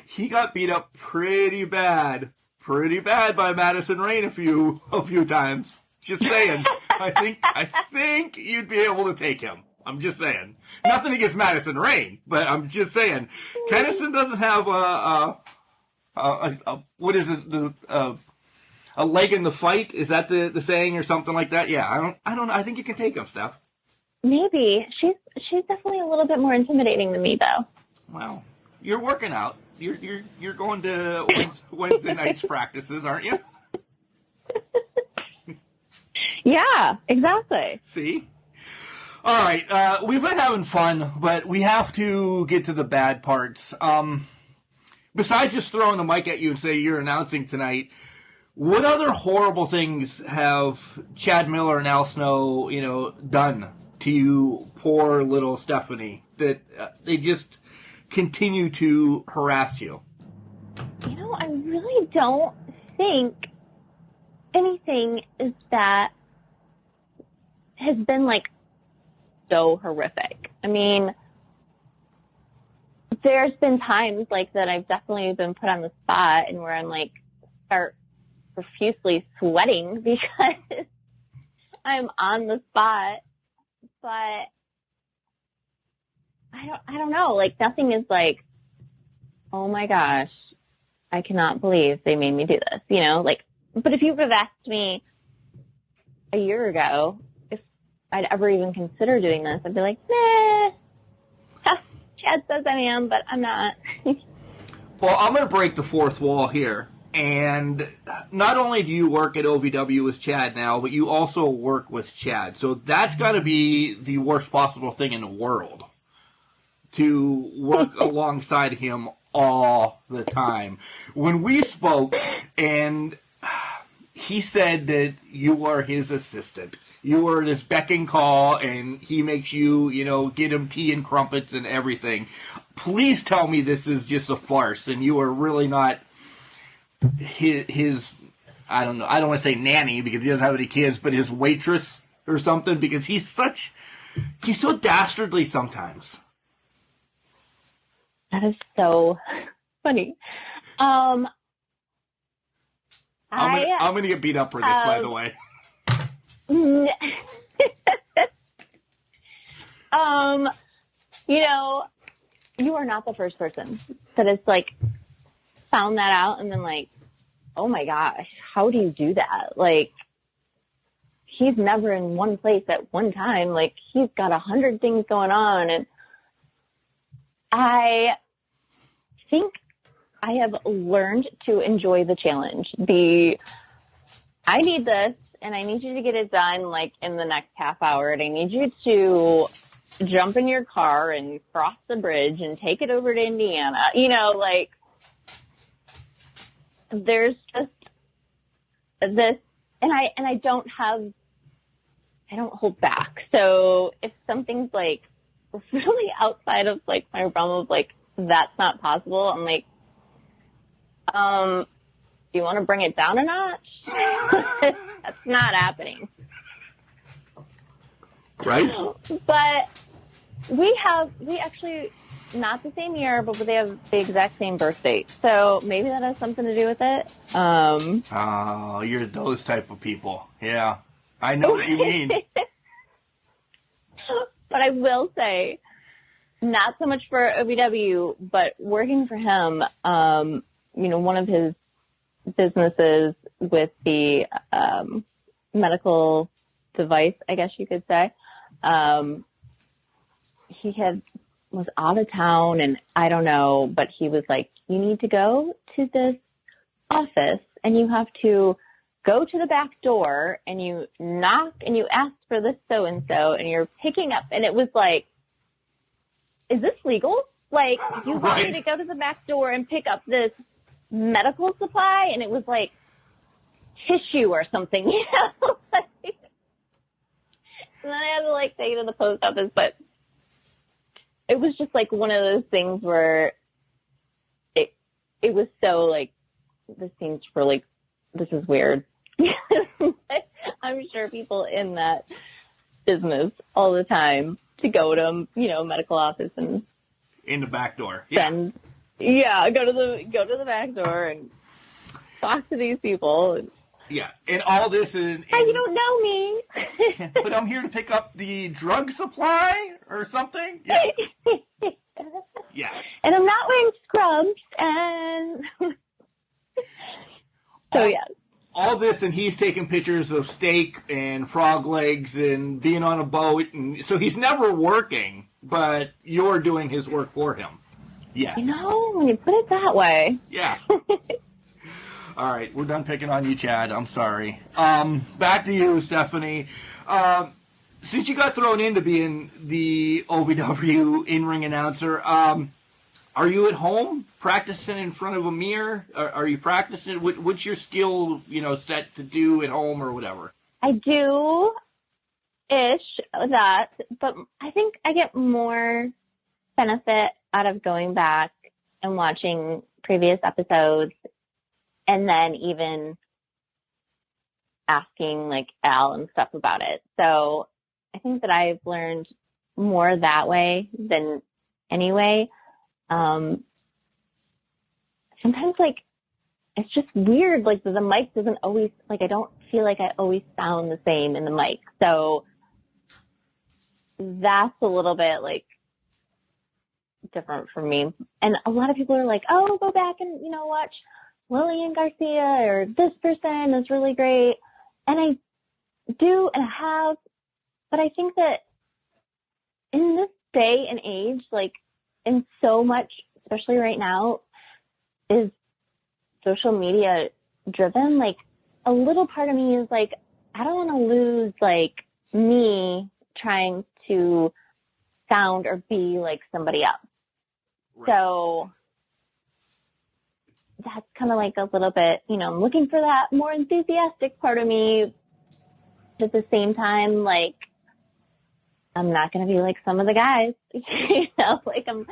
He got beat up pretty bad by Madison Rain a few times. Just saying. I think you'd be able to take him. I'm just saying. Nothing against Madison Rain, but I'm just saying. Kennison doesn't have what is it? A leg in the fight? Is that the saying or something like that? Yeah, I don't know. I think you can take him, Steph. Maybe. She's definitely a little bit more intimidating than me, though. Well, you're working out. You're going to Wednesday nights practices, aren't you? Yeah, exactly. See? All right, we've been having fun, but we have to get to the bad parts. Besides just throwing the mic at you and say you're announcing tonight, what other horrible things have Chad Miller and Al Snow, done to you, poor little Stephanie, that they just continue to harass you? I really don't think anything is that has been like so horrific. I mean, there's been times like that I've definitely been put on the spot and where I'm like start profusely sweating because I'm on the spot, but I don't know, like nothing is like, oh my gosh, I cannot believe they made me do this, but if you would have asked me a year ago if I'd ever even consider doing this, I'd be like, nah, Chad says I am, but I'm not. Well, I'm going to break the fourth wall here. And not only do you work at OVW with Chad now, but you also work with Chad. So that's got to be the worst possible thing in the world, to work alongside him all the time. When we spoke, and he said that you are his assistant. You are his beck and call, and he makes you, get him tea and crumpets and everything. Please tell me this is just a farce, and you are really not his I don't know, I don't want to say nanny because he doesn't have any kids, but his waitress or something, because he's so dastardly sometimes. That is so funny. I'm gonna get beat up for this, by the way. You are not the first person that has like found that out and been like, oh my gosh, how do you do that? Like, he's never in one place at one time. Like, he's got 100 things going on. And I think I have learned to enjoy the challenge. I need this, and I need you to get it done, like, in the next half hour, and I need you to jump in your car and cross the bridge and take it over to Indiana. There's just this, and I don't hold back. So if something's, like, really outside of, like, my realm of, like, that's not possible, I'm like, do you want to bring it down a notch? That's not happening. Right. But we actually, not the same year, but they have the exact same birth date. So maybe that has something to do with it. Oh, you're those type of people. Yeah. I know what you mean. But I will say, not so much for OVW, but working for him, one of his businesses with the medical device, I guess you could say, he was out of town, and I don't know, but he was like, you need to go to this office and you have to go to the back door and you knock and you ask for this so-and-so and you're picking up. And it was like, is this legal? Like, you want me Right. to go to the back door and pick up this medical supply? And it was like tissue or something, you know? And then I had to like take it to the post office, but it was just like one of those things where it was so like, this seems really, this is weird. I'm sure people in that business all the time to go to, you know, medical office and In the back door. Yeah. go to the back door and talk to these people. And, Yeah. And all this is. hey, you don't know me. But I'm here to pick up the drug supply or something. Yeah. Yeah. And I'm not wearing scrubs. And so, yeah. All this, and he's taking pictures of steak and frog legs and being on a boat. And so he's never working, but you're doing his work for him. Yes. You know, when you put it that way. Yeah. All right, we're done picking on you, Chad. I'm sorry. Back to you, Stephanie. Since you got thrown into being the OVW in-ring announcer, are you at home practicing in front of a mirror? Are you practicing? What's your skill, you know, set to do at home or whatever? I do-ish that, but I think I get more benefit out of going back and watching previous episodes and then even asking like Al and stuff about it. So I think that I've learned more that way than anyway. Sometimes like it's just weird. Like the mic doesn't always, like I don't feel like I always sound the same in the mic. So that's a little bit like different for me. And a lot of people are like, oh, go back and, you know, watch Lillian Garcia or this person is really great. And I do and I have, but I think that in this day and age, like in so much, especially right now, is social media driven. Like a little part of me is like, I don't want to lose like me trying to sound or be like somebody else. Right. So that's kind of like a little bit, you know, I'm looking for that more enthusiastic part of me. But at the same time, like, I'm not going to be like some of the guys, you know, like I'm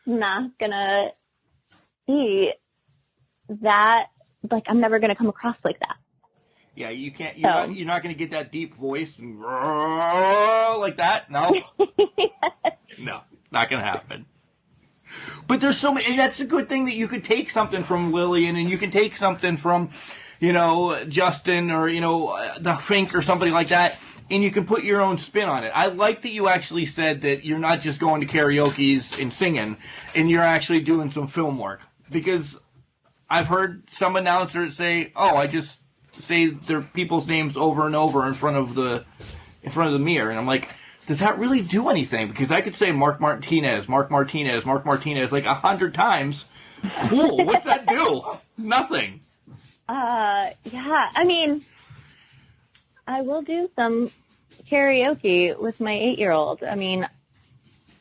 not going to be that, like, I'm never going to come across like that. Yeah, you can't, you're not going to get that deep voice and like that. No, no, not going to happen. But there's so many, and that's a good thing that you could take something from Lillian and you can take something from, you know, Justin or, you know, the Fink or somebody like that, and you can put your own spin on it. I like that you actually said that you're not just going to karaoke's and singing, and you're actually doing some film work. Because I've heard some announcers say, oh, I just say their people's names over and over in front of the mirror. And I'm like, does that really do anything? Because I could say Mark Martinez, like 100 times. Cool. What's that do? Nothing. Yeah. I mean, I will do some karaoke with my 8-year-old. I mean,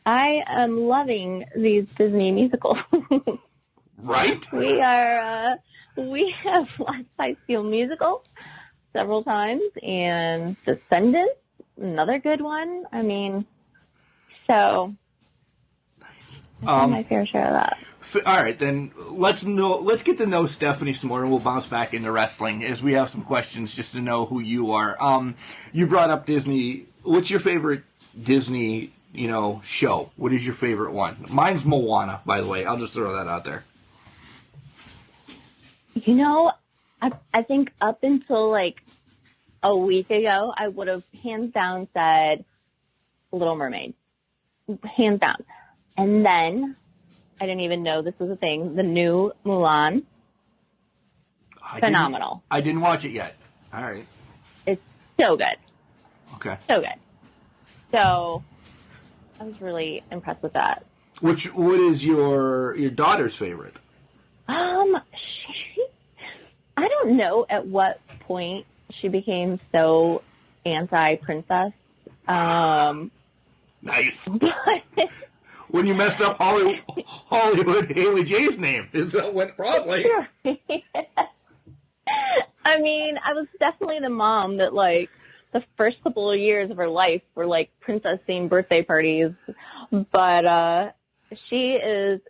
I am loving these Disney musicals. Right? We have watched High School Musical several times, and Descendants, another good one. I mean, so I my fair share of that. All right, then let's get to know Stephanie some more, and we'll bounce back into wrestling as we have some questions just to know who you are. You brought up Disney. What's your favorite Disney, you know, show? What is your favorite one? Mine's Moana, by the way. I'll just throw that out there. You know, I think up until like a week ago, I would have hands down said Little Mermaid. Hands down. And then I didn't even know this was a thing. The new Mulan. Phenomenal. I didn't watch it yet. All right. It's so good. Okay. So good. So I was really impressed with that. What is your daughter's favorite? I don't know at what point she became so anti-princess. Nice. But when you messed up HollyHood Haley J's name. Is that what probably? I mean, I was definitely the mom that, like, the first couple of years of her life were, like, princess-themed birthday parties. But she is,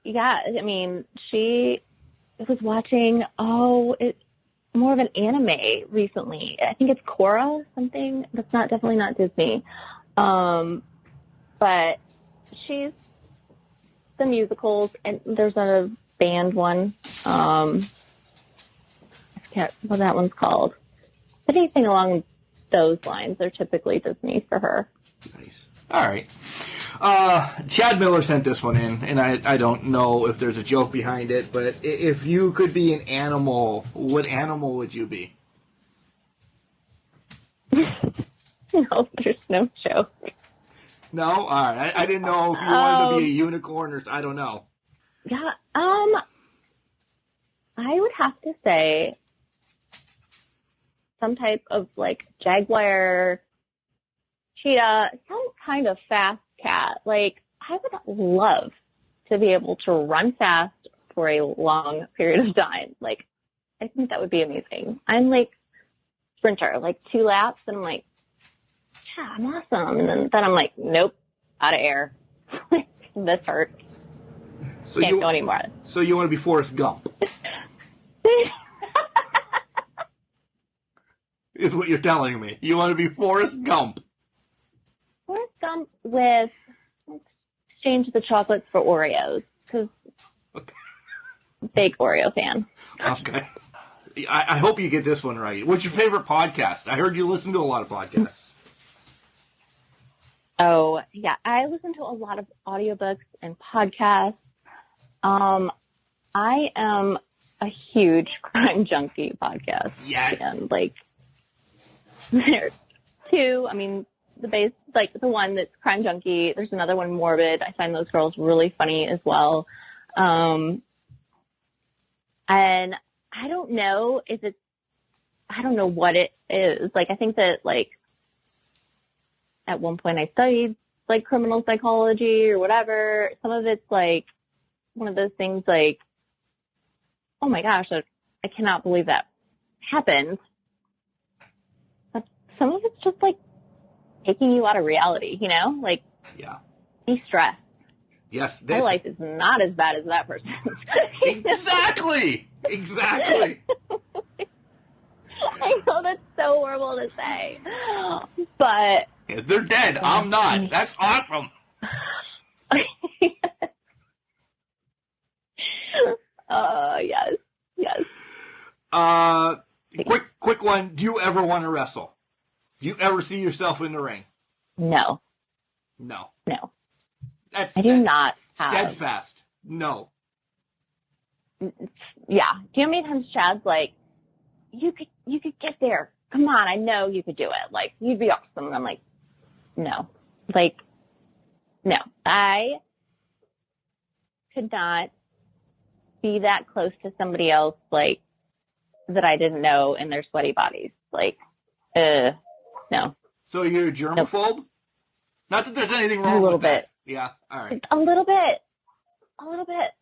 yeah, I mean, she was watching, more of an anime recently. I think it's Korra, something. That's definitely not Disney. But she's the musicals, and there's a band one. I forget what that one's called. But anything along those lines, they're typically Disney for her. Nice. All right. Chad Miller sent this one in, and I don't know if there's a joke behind it, but if you could be an animal, what animal would you be? No, there's no joke. No? All right. I didn't know if you wanted to be a unicorn or I don't know. Yeah. I would have to say some type of, like, jaguar, cheetah, some kind of fast cat. Like, I would love to be able to run fast for a long period of time. Like, I think that would be amazing. I'm like sprinter, like 2 laps, and I'm like, yeah, I'm awesome. And then I'm like, nope, out of air. This hurts. So Can't go anymore. So you want to be Forrest Gump? Is what you're telling me. You want to be Forrest Gump. Forrest Gump with, let's exchange the chocolates for Oreos, because big Oreo fan. Okay. I hope you get this one right. What's your favorite podcast? I heard you listen to a lot of podcasts. Oh, yeah. I listen to a lot of audiobooks and podcasts. I am a huge Crime Junkie podcast. Yes. And, like, there's 2. I mean, the one that's Crime Junkie. There's another one, Morbid. I find those girls really funny as well. And I don't know I don't know what it is. Like, I think that, like, at one point I studied, like, criminal psychology or whatever. Some of it's, like, one of those things, like, oh my gosh, I cannot believe that happened. But some of it's just, like, taking you out of reality, you know? Like, yeah. Be stressed. Yes. My life is not as bad as that person's. Exactly. Exactly. I know that's so horrible to say, but if they're dead, I'm not. That's awesome. Yes. Quick one. Do you ever want to wrestle? Do you ever see yourself in the ring? No. That's I do not have. Steadfast. No. Yeah. Do you know how many times Chad's like, you could get there. Come on, I know you could do it. Like, you'd be awesome. And I'm like, no. Like, no. I could not be that close to somebody else, like, that I didn't know in their sweaty bodies. Like, no. So you're a germaphobe? Nope. Not that there's anything wrong with that. A little bit. Yeah, all right. A little bit,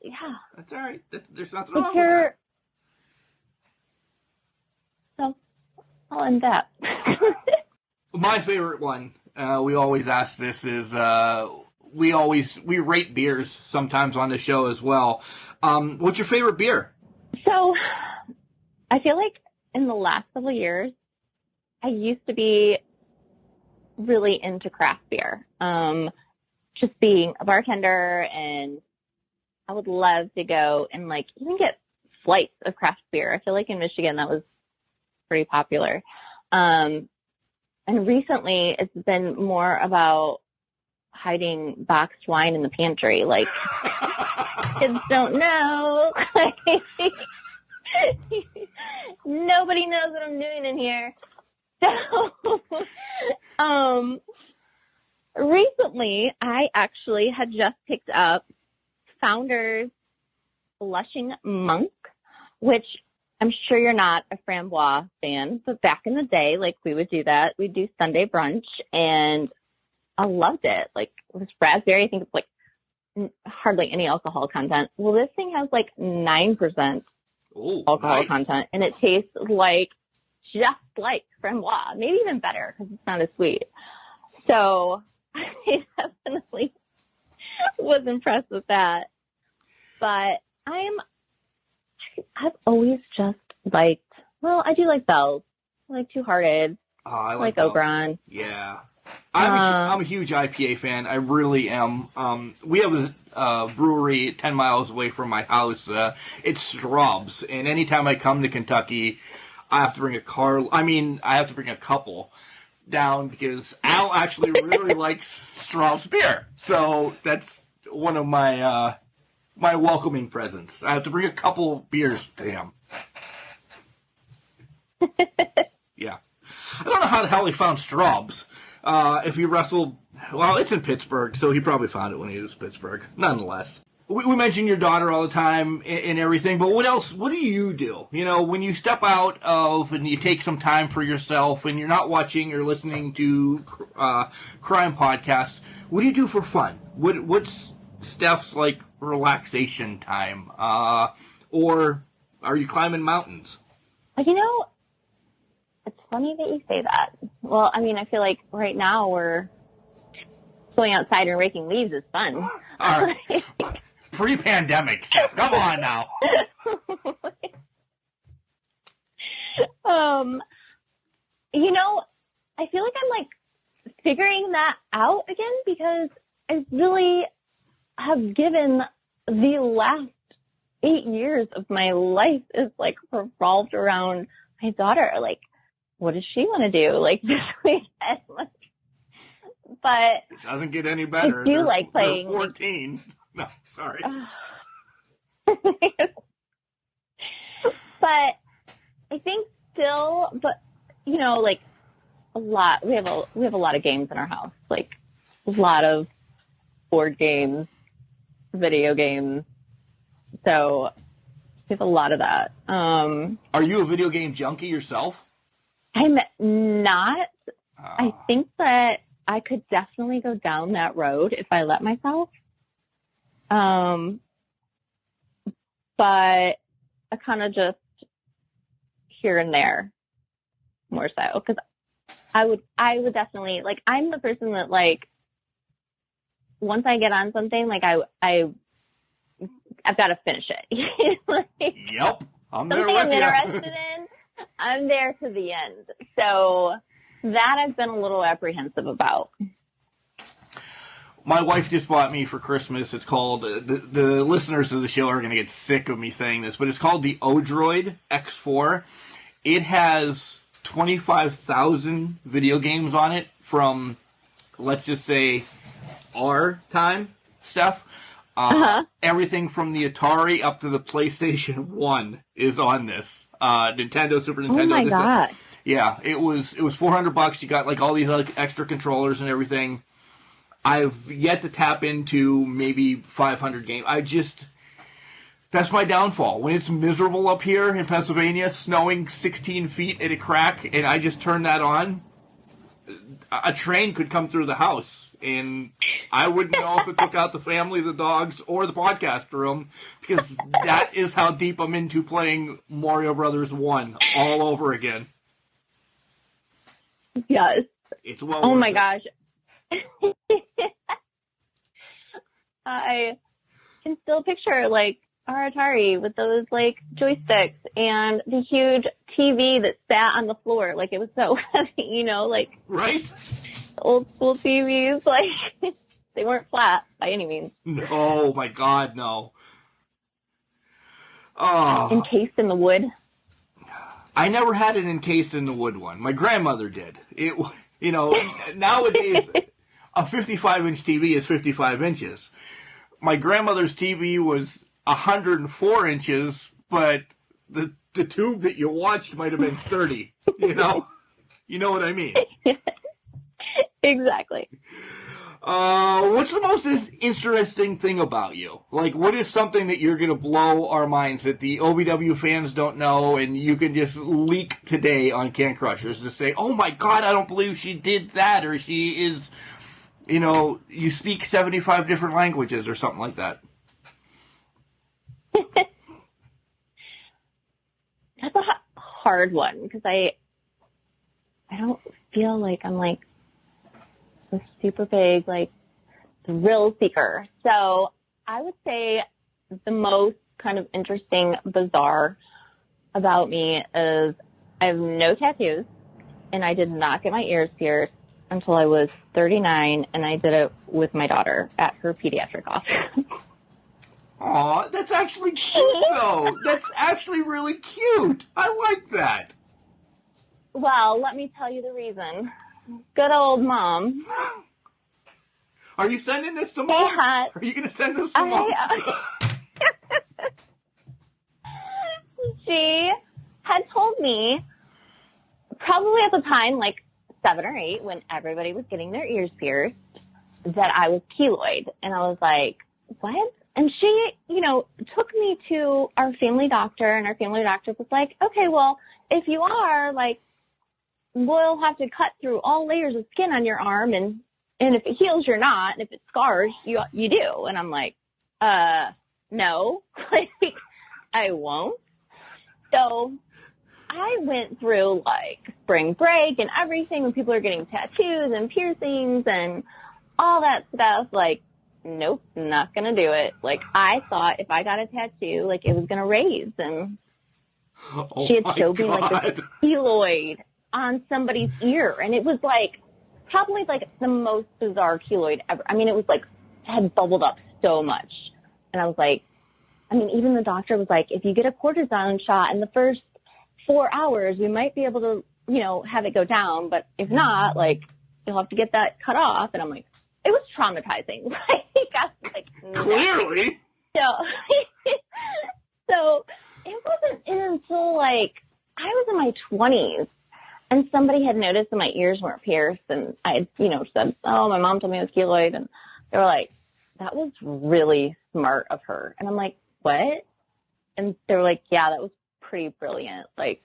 yeah. That's all right. There's nothing wrong with that. So, I'll end that. My favorite one, we always ask this, is we rate beers sometimes on the show as well. What's your favorite beer? So, I feel like in the last couple of years, I used to be really into craft beer. Just being a bartender, and I would love to go and, like, even get flights of craft beer. I feel like in Michigan that was pretty popular. And recently it's been more about hiding boxed wine in the pantry. Like, kids don't know. Nobody knows what I'm doing in here. So, recently I actually had just picked up Founder's Blushing Monk, which I'm sure you're not a Framboise fan, but back in the day, like, we would do that. We'd do Sunday brunch, and I loved it. Like, it was raspberry. I think it's like hardly any alcohol content. Well, this thing has like 9% alcohol nice. content, and it tastes like just like Creme Noir, maybe even better because it's not as sweet. So I definitely was impressed with that. But I've always just liked, well, I do like Bell's. I like Two Hearted. Oh, I like Bell's. Oberon. Yeah. I'm a huge IPA fan. I really am. We have a brewery 10 miles away from my house. It's Straub's. And anytime I come to Kentucky, I have to bring I have to bring a couple down because Al actually really likes Straub's beer. So that's one of my my welcoming presents. I have to bring a couple beers to him. Yeah. I don't know how the hell he found Straub's. If he wrestled, well, it's in Pittsburgh, so he probably found it when he was in Pittsburgh. Nonetheless. We mention your daughter all the time and everything, but what else? What do you do? You know, when you step out of and you take some time for yourself and you're not watching or listening to crime podcasts, what do you do for fun? What's Steph's, like, relaxation time? Or are you climbing mountains? You know, it's funny that you say that. Well, I mean, I feel like right now we're going outside and raking leaves is fun. All right. Pre-pandemic stuff. Come on now. You know, I feel like I'm like figuring that out again because I really have given the last 8 years of my life is like revolved around my daughter. Like, what does she want to do? Like this weekend? Like, but it doesn't get any better. I do like playing. They're 14. No, sorry. But I think still, but you know, like a lot. We have a lot of games in our house. Like a lot of board games, video games. So we have a lot of that. Are you a video game junkie yourself? I'm not. I think that I could definitely go down that road if I let myself. But I kind of just here and there more so because I would definitely like, I'm the person that like, once I get on something, like I've got to finish it. Like, yep. I'm there something with I'm you. interested in, I'm there to the end. So that I've been a little apprehensive about. My wife just bought me for Christmas. It's called, the listeners of the show are going to get sick of me saying this, but it's called the Odroid X4. It has 25,000 video games on it from, let's just say, our time, Steph. Everything from the Atari up to the PlayStation 1 is on this. Nintendo, Super Nintendo. Oh my God. Yeah, it was $400. You got like all these like extra controllers and everything. I've yet to tap into maybe 500 games. That's my downfall. When it's miserable up here in Pennsylvania, snowing 16 feet at a crack, and I just turn that on, a train could come through the house, and I wouldn't know if it took out the family, the dogs, or the podcast room, because that is how deep I'm into playing Mario Brothers 1 all over again. Yes. It's well Oh worth my it. gosh. I can still picture like our Atari with those like joysticks and the huge TV that sat on the floor. Like it was so heavy, you know, like Right? old school TVs. Like they weren't flat by any means. Oh my God, no. Oh. Encased in the wood. I never had it encased in the wood one. My grandmother did. It, you know, nowadays a 55-inch TV is 55 inches. My grandmother's TV was 104 inches, but the tube that you watched might have been 30. You know what I mean. Exactly. What's the most interesting thing about you? Like, what is something that you're going to blow our minds that the OVW fans don't know and you can just leak today on Can Crushers to say, oh my God, I don't believe she did that, or she is, you speak 75 different languages or something like that? That's a hard one because I don't feel like I'm like a super big like thrill seeker. So I would say the most kind of interesting, bizarre about me is I have no tattoos, and I did not get my ears pierced until I was 39, and I did it with my daughter at her pediatric office. Aw, that's actually cute, though. That's actually really cute. I like that. Well, let me tell you the reason. Good old mom. Are you sending this to Mom? Are you going to send this to Mom? She had told me, probably at the time, like 7 or 8, when everybody was getting their ears pierced, that I was keloid. And I was like, what? And she, took me to our family doctor, and our family doctor was like, okay, well, if you are, like, we'll have to cut through all layers of skin on your arm, and if it heals, you're not, and if it scars, you do. And I'm like, no, like, I won't. So I went through like spring break and everything when people are getting tattoos and piercings and all that stuff. Like, nope, not going to do it. Like, I thought if I got a tattoo, like it was going to raise. And she had showed me like this keloid on somebody's ear. And it was like probably like the most bizarre keloid ever. I mean, it was like, it had bubbled up so much. And I was like, even the doctor was like, if you get a cortisone shot in the first 4 hours, we might be able to, have it go down. But if not, like, you'll have to get that cut off. And I'm like, it was traumatizing. Like, I was like, no. Clearly. So it wasn't until like I was in my 20s and somebody had noticed that my ears weren't pierced. And I had, said, oh, my mom told me it was keloid. And they were like, that was really smart of her. And I'm like, what? And they were like, yeah, that was pretty brilliant. Like,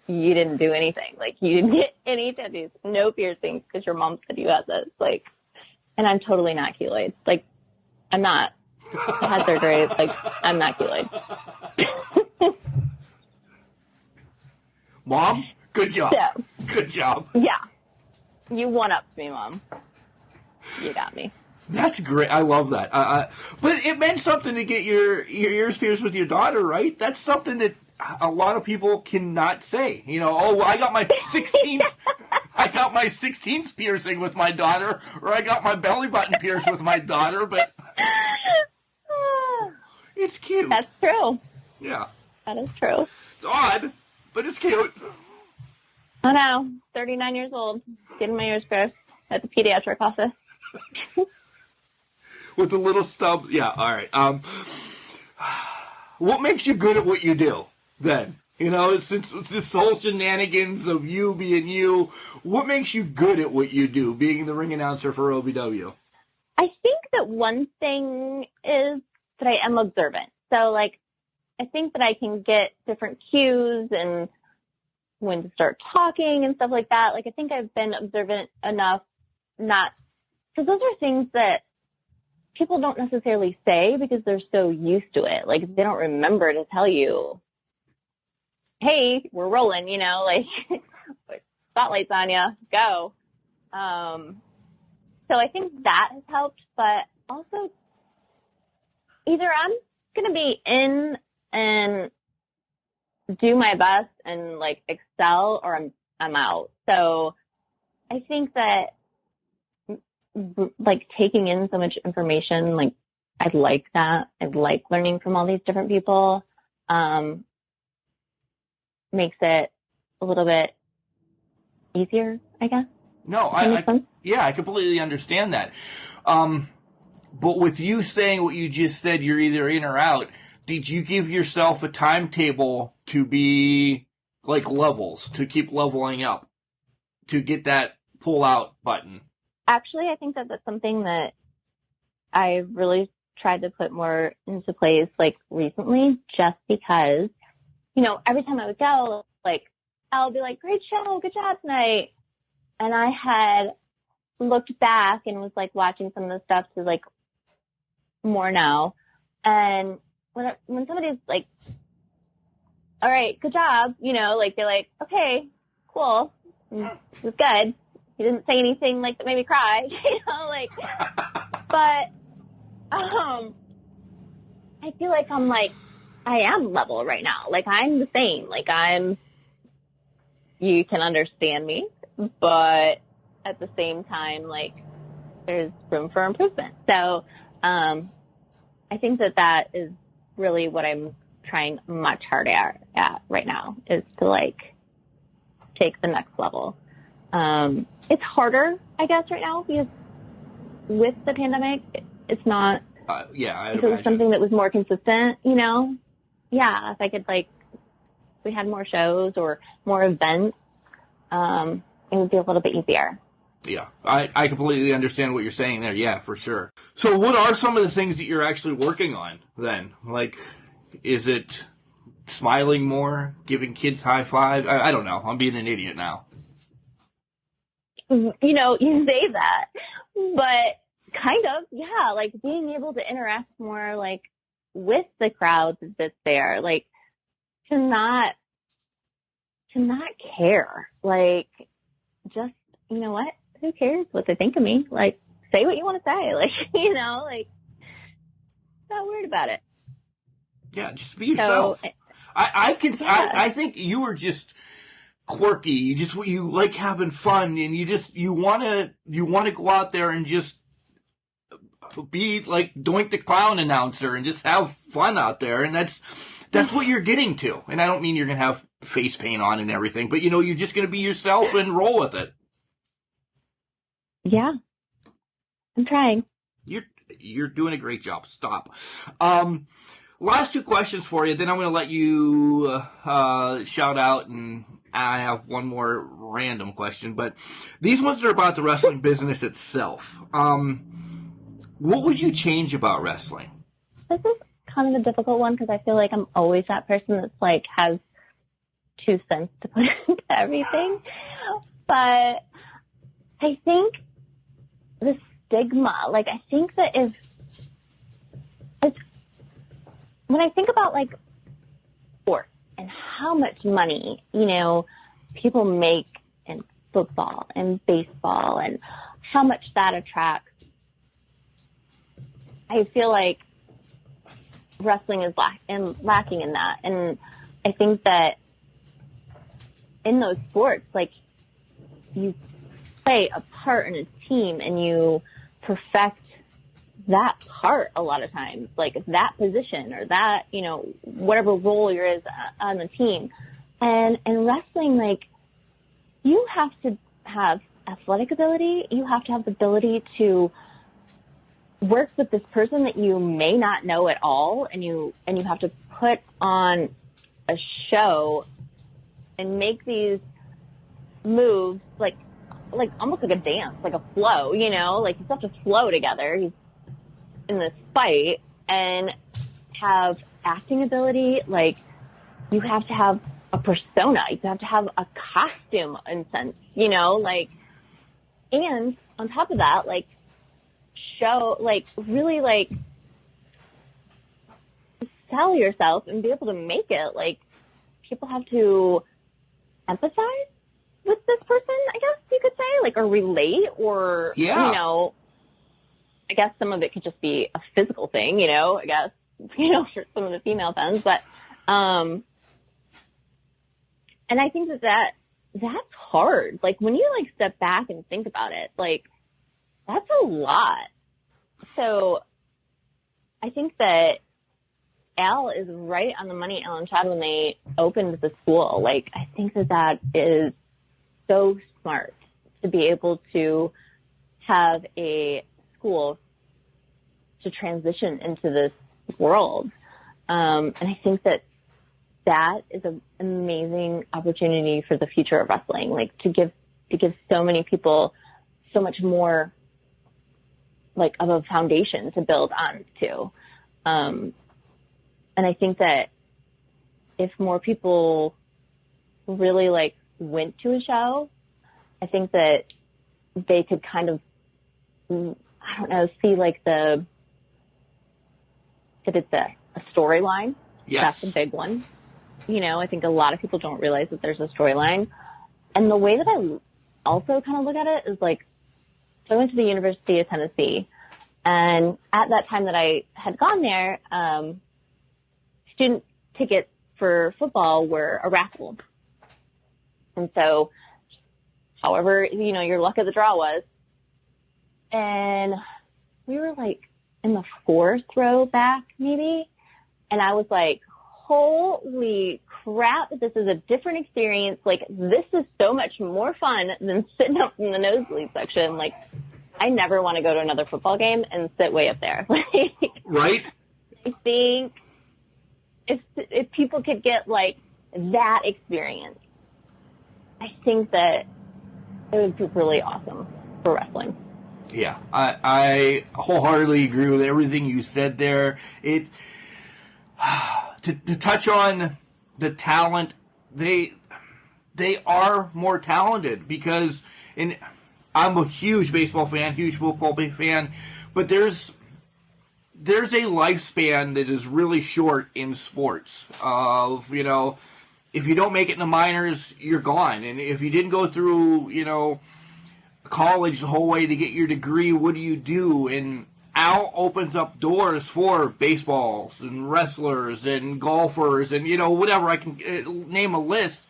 you didn't do anything. Like, you didn't get any tattoos, no piercings, because your mom said you had this. Like, and I'm totally not keloid. Like, I'm not. I had surgery. Like, I'm not keloid. Mom, good job. So, good job. Yeah. You one-upped me, Mom. You got me. That's great. I love that. But it meant something to get your ears pierced with your daughter, right? That's something that a lot of people cannot say. I got my 16th, I got my 16th piercing with my daughter, or I got my belly button pierced with my daughter. But it's cute. That's true. Yeah, that is true. It's odd, but it's cute. I know. 39 years old, getting my ears pierced at the pediatric office. With the little stub. Yeah, all right. What makes you good at what you do, then? Since it's this whole shenanigans of you being you, what makes you good at what you do, being the ring announcer for OVW? I think that one thing is that I am observant. So, like, I think that I can get different cues and when to start talking and stuff like that. Like, I think I've been observant enough, not, because those are things that people don't necessarily say because they're so used to it. Like, they don't remember to tell you, hey, we're rolling, like, spotlight's on you, go. So I think that has helped, but also either I'm going to be in and do my best and like excel, or I'm out. So I think that like taking in so much information, like I like that. I like learning from all these different people. Makes it a little bit easier, I guess. No, I completely understand that. But with you saying what you just said, you're either in or out, did you give yourself a timetable to be like levels, to keep leveling up, to get that pull out button? Actually, I think that that's something that I really tried to put more into place like recently, just because, every time I would go, like, I'll be like, great show, good job tonight. And I had looked back and was like watching some of the stuff to like more now. And when somebody's like, all right, good job, you know, like they're like, okay, cool, it was good. He didn't say anything like that made me cry, you know, like, but I feel like I am level right now. Like I'm the same. Like you can understand me, but at the same time, like there's room for improvement. So, I think that is really what I'm trying much harder at right now, is to like take the next level. It's harder, I guess, right now because with the pandemic, it's not. Yeah, if it was something that was more consistent, you know. Yeah, if I could if we had more shows or more events, it would be a little bit easier. Yeah, I completely understand what you're saying there. Yeah, for sure. So what are some of the things that you're actually working on then? Like, is it smiling more, giving kids high five? I don't know. I'm being an idiot now. You know, you say that, but kind of, yeah, like being able to interact more like with the crowds that's there, like to not care, like just, you know what? Who cares what they think of me? Like, say what you want to say. Like, you know, like, not worried about it. Yeah, just be yourself. So, I think you were just quirky. You like having fun, and you want to go out there and just be like Doink the Clown announcer and just have fun out there. And that's what you're getting to. And I don't mean you're going to have face paint on and everything, but you know, you're just going to be yourself and roll with it. Yeah, I'm trying. You're doing a great job. Stop. Last two questions for you, then I'm going to let you shout out, and I have one more random question. But these ones are about the wrestling business itself. What would you change about wrestling? This is kind of a difficult one because I feel like I'm always that person that's like has 2 cents to put into everything. But I think the stigma, like I think that if it's, when I think about like sports and how much money, you know, people make in football and baseball and how much that attracts, I feel like wrestling is lacking in that. And I think that in those sports, like you play a part in a team and you perfect that part a lot of times, like that position or that, you know, whatever role you're is on the team. And in wrestling, like you have to have athletic ability. You have to have the ability to work with this person that you may not know at all. And you have to put on a show and make these moves like almost like a dance, like a flow, you know, like you have to flow together in this fight and have acting ability. Like you have to have a persona, you have to have a costume in sense, you know, like, and on top of that, like show, like really like sell yourself and be able to make it. Like people have to empathize with this person, I guess you could say, like, or relate, or, you know, I guess some of it could just be a physical thing, you know, I guess, you know, for some of the female fans, but, and I think that's hard. Like, when you, like, step back and think about it, like, that's a lot. So, I think that Al is right on the money, Al and Chad, when they opened the school. Like, I think that is so smart to be able to have a school to transition into this world. And I think that is an amazing opportunity for the future of wrestling, like to give so many people so much more like of a foundation to build on to. And I think that if more people really like went to a show, I think that they could kind of I don't know, see like if it's a storyline. Yes. That's a big one. You know, I think a lot of people don't realize that there's a storyline. And the way that I also kind of look at it is like, so I went to the University of Tennessee, and at that time that I had gone there, student tickets for football were a raffle. And so, however, you know, your luck of the draw was. And we were like in the 4th row back, maybe. And I was like, holy crap, this is a different experience. Like, this is so much more fun than sitting up in the nosebleed section. Like, I never want to go to another football game and sit way up there. Right? I think if people could get, like, that experience, I think that it would be really awesome for wrestling. Yeah, I wholeheartedly agree with everything you said there. It to touch on the talent, they are more talented because I'm a huge baseball fan, huge football fan, but there's a lifespan that is really short in sports. Of, you know, if you don't make it in the minors, you're gone, and if you didn't go through, you know, college the whole way to get your degree, what do you do? And Al opens up doors for baseballs and wrestlers and golfers and, you know, whatever. I can name a list.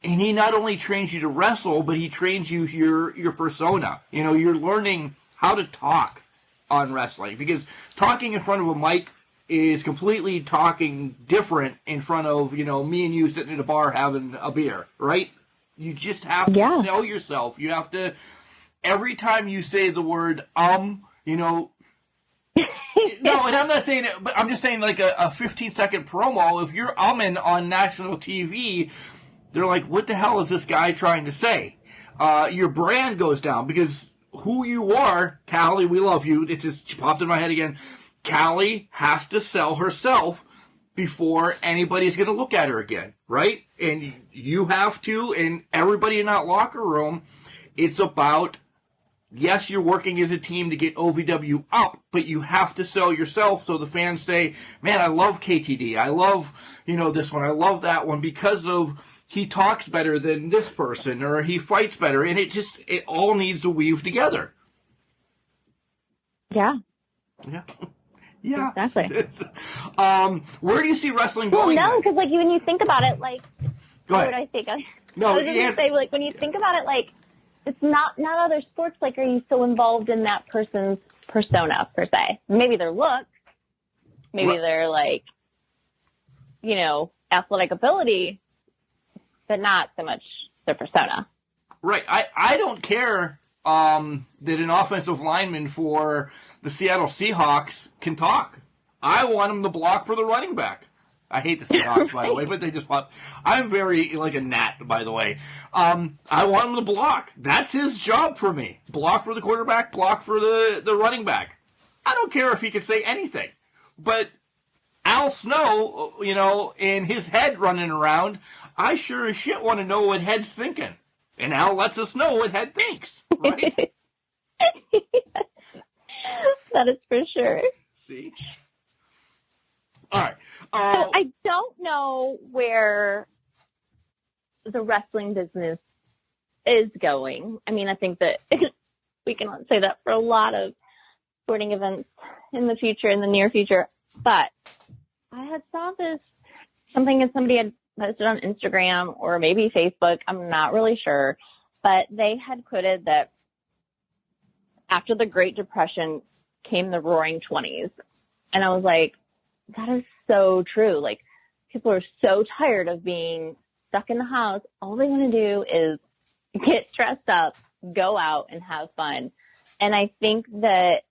And he not only trains you to wrestle, but he trains you your persona. You know, you're learning how to talk on wrestling, because talking in front of a mic is completely talking different in front of, you know, me and you sitting at a bar having a beer, right? You just have to sell yourself. You have to, every time you say the word, you know, no, and I'm not saying it, but I'm just saying like a 15-second promo, if you're umming on national TV, they're like, what the hell is this guy trying to say? Your brand goes down, because who you are, Callie, we love you. It just popped in my head again. Callie has to sell herself before anybody's going to look at her again, right? And you have to, and everybody in that locker room, it's about, yes, you're working as a team to get OVW up, but you have to sell yourself so the fans say, man, I love KTD. I love, you know, this one. I love that one because of he talks better than this person, or he fights better. And it all needs to weave together. Yeah. Yeah. Yeah. Exactly. Where do you see wrestling going? Well, no, because like when you think about it, like, go ahead. What would I think? No, I was just gonna say, like, when you think about it, like, it's not other sports. Like, are you so involved in that person's persona per se? Maybe their look, maybe their, like, you know, athletic ability, but not so much their persona. Right. I don't care that an offensive lineman for the Seattle Seahawks can talk. I want him to block for the running back. I hate the Seahawks, by the way, but they just pop. I'm very like a gnat, by the way. I want him to block. That's his job for me. Block for the quarterback, block for the running back. I don't care if he can say anything. But Al Snow, you know, in his head running around, I sure as shit want to know what Head's thinking. And Al lets us know what Head thinks, right? That is for sure. See? All right. So I don't know where the wrestling business is going. I mean, I think that we can say that for a lot of sporting events in the future, in the near future. But I had saw something that somebody had posted on Instagram or maybe Facebook. I'm not really sure. But they had quoted that after the Great Depression came the Roaring 20s. And I was like, that is so true. Like, people are so tired of being stuck in the house. All they want to do is get dressed up, go out, and have fun. And I think that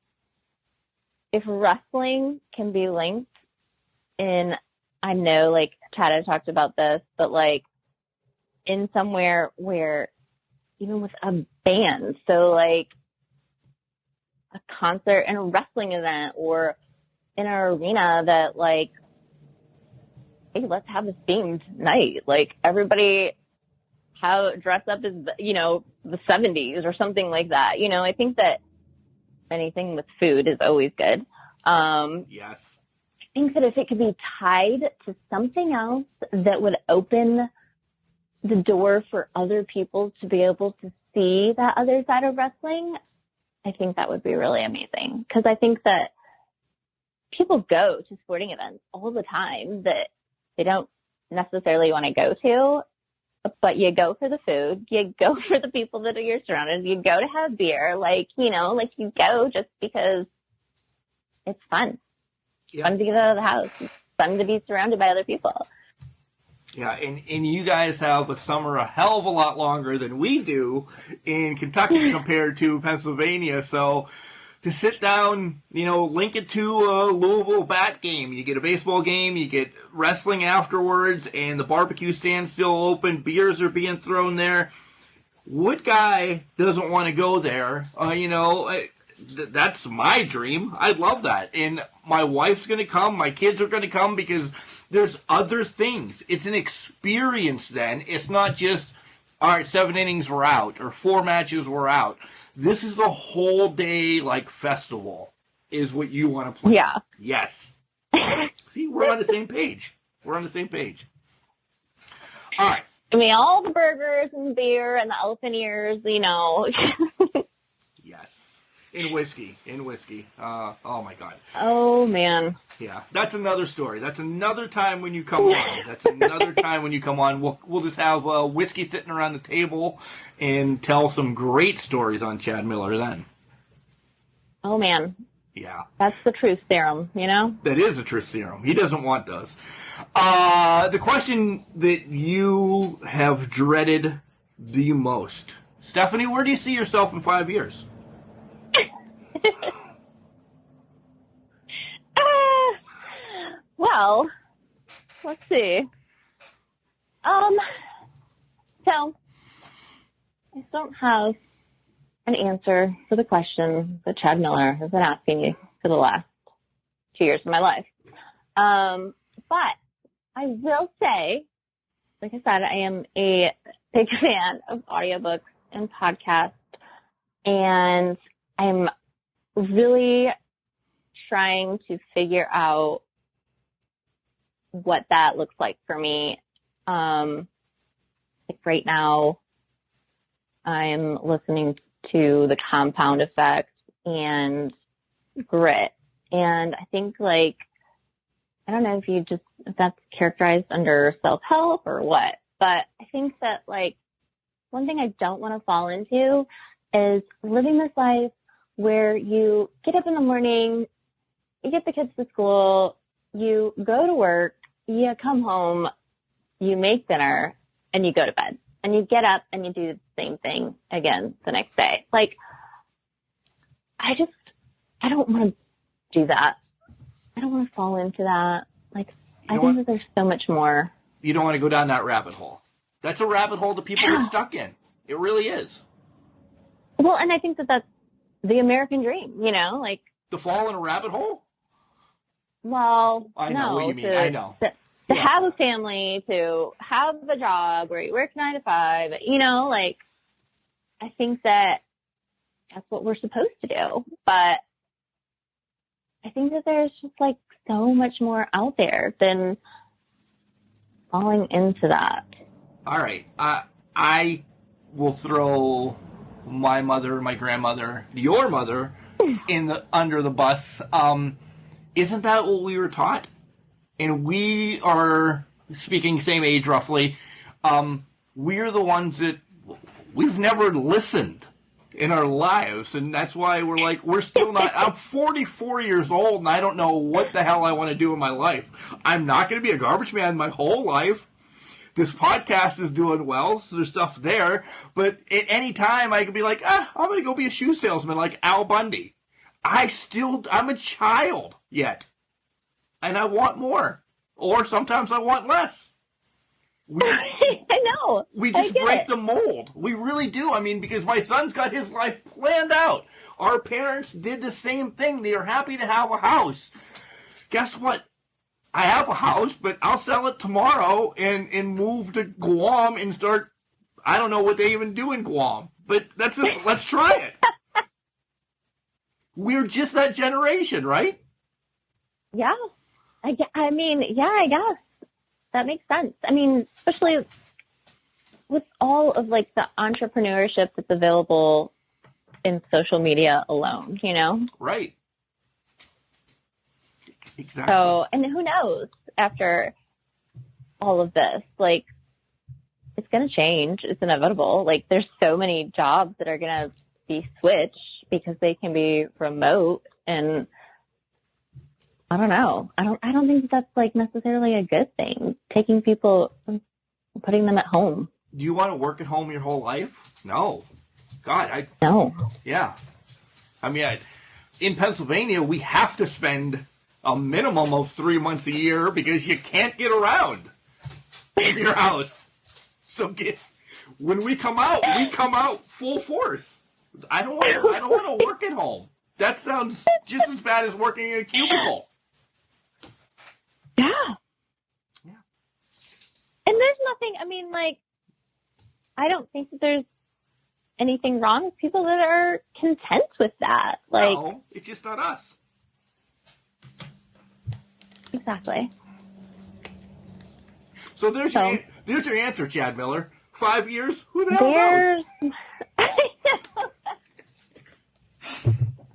if wrestling can be linked in, I know, like, Chad had talked about this, but, like, in somewhere where, even with a band, so, like, a concert and a wrestling event, or in an arena that, like, hey, let's have a themed night. Like, everybody dress up as, you know, the 70s or something like that. You know, I think that anything with food is always good. Yes. I think that if it could be tied to something else that would open the door for other people to be able to see that other side of wrestling, I think that would be really amazing. Because I think that people go to sporting events all the time that they don't necessarily want to go to, but you go for the food, you go for the people that are you're surrounded, you go to have beer, like, you know, like you go just because it's fun. Yeah. Fun to get out of the house. It's fun to be surrounded by other people. Yeah, and you guys have a summer a hell of a lot longer than we do in Kentucky compared to Pennsylvania. So to sit down, you know, link it to a Louisville bat game. You get a baseball game, you get wrestling afterwards, and the barbecue stand's still open. Beers are being thrown there. What guy doesn't want to go there? That's my dream. I love that. And my wife's going to come. My kids are going to come because there's other things. It's an experience then. It's not just, all right, 7 innings we're out or 4 matches we're out. This is a whole day, like, festival is what you want to plan. Yeah. Yes. See, we're on the same page. We're on the same page. All right. I mean, all the burgers and beer and the elephant ears, you know. Yes. In whiskey. Oh, my God. Oh, man. Yeah, that's another story. That's another time when you come on. We'll just have whiskey sitting around the table and tell some great stories on Chad Miller then. Oh, man. Yeah. That's the truth serum, you know? That is a truth serum. He doesn't want those. The question that you have dreaded the most. Stephanie, where do you see yourself in 5 years? Well, let's see. So I don't have an answer for the question that Chad Miller has been asking me for the last 2 years of my life. But I will say, like I said, I am a big fan of audiobooks and podcasts, and I'm really trying to figure out what that looks like for me. Like right now, I'm listening to The Compound Effect and Grit. And I think, like, I don't know if that's characterized under self-help or what, but I think that, like, one thing I don't want to fall into is living this life where you get up in the morning, you get the kids to school, you go to work, you come home, you make dinner, and you go to bed. And you get up and you do the same thing again the next day. Like, I don't want to do that. I don't want to fall into that. Like, I think that there's so much more. You don't want to go down that rabbit hole. That's a rabbit hole that people get stuck in. It really is. Well, and I think that that's the American dream, you know, like. To fall in a rabbit hole? Well, I know what you mean. I know. To have a family, to have a job where you work 9 to 5, you know, like, I think that that's what we're supposed to do. But I think that there's just, like, so much more out there than falling into that. All right. I will throw my mother, my grandmother, your mother under the bus. Isn't that what we were taught? And we are, speaking same age roughly, we're the ones that we've never listened in our lives. And that's why we're like, we're still not, I'm 44 years old and I don't know what the hell I want to do in my life. I'm not going to be a garbage man my whole life. This podcast is doing well, so there's stuff there. But at any time I could be like, I'm going to go be a shoe salesman like Al Bundy. I'm a child yet. And I want more. Or sometimes I want less. I know. We just break the mold. We really do. I mean, because my son's got his life planned out. Our parents did the same thing. They are happy to have a house. Guess what? I have a house, but I'll sell it tomorrow and move to Guam and start, I don't know what they even do in Guam. But let's try it. We're just that generation, right? Yeah. I guess that makes sense. I mean, especially with all of like the entrepreneurship that's available in social media alone, you know? Right. Exactly. So, and who knows after all of this, like, it's going to change. It's inevitable. Like, there's so many jobs that are going to be switched because they can be remote. And I don't know. I don't think that's like necessarily a good thing. Taking people, putting them at home. Do you want to work at home your whole life? No. God, No. Yeah. I mean, in Pennsylvania, we have to spend a minimum of 3 months a year because you can't get around in your house. So when we come out full force. I don't want to work at home. That sounds just as bad as working in a cubicle. Yeah. And there's nothing, I mean, like, I don't think that there's anything wrong with people that are content with that. Like, no, it's just not us. Exactly. So there's your answer, Chad Miller. 5 years? Who the hell knows?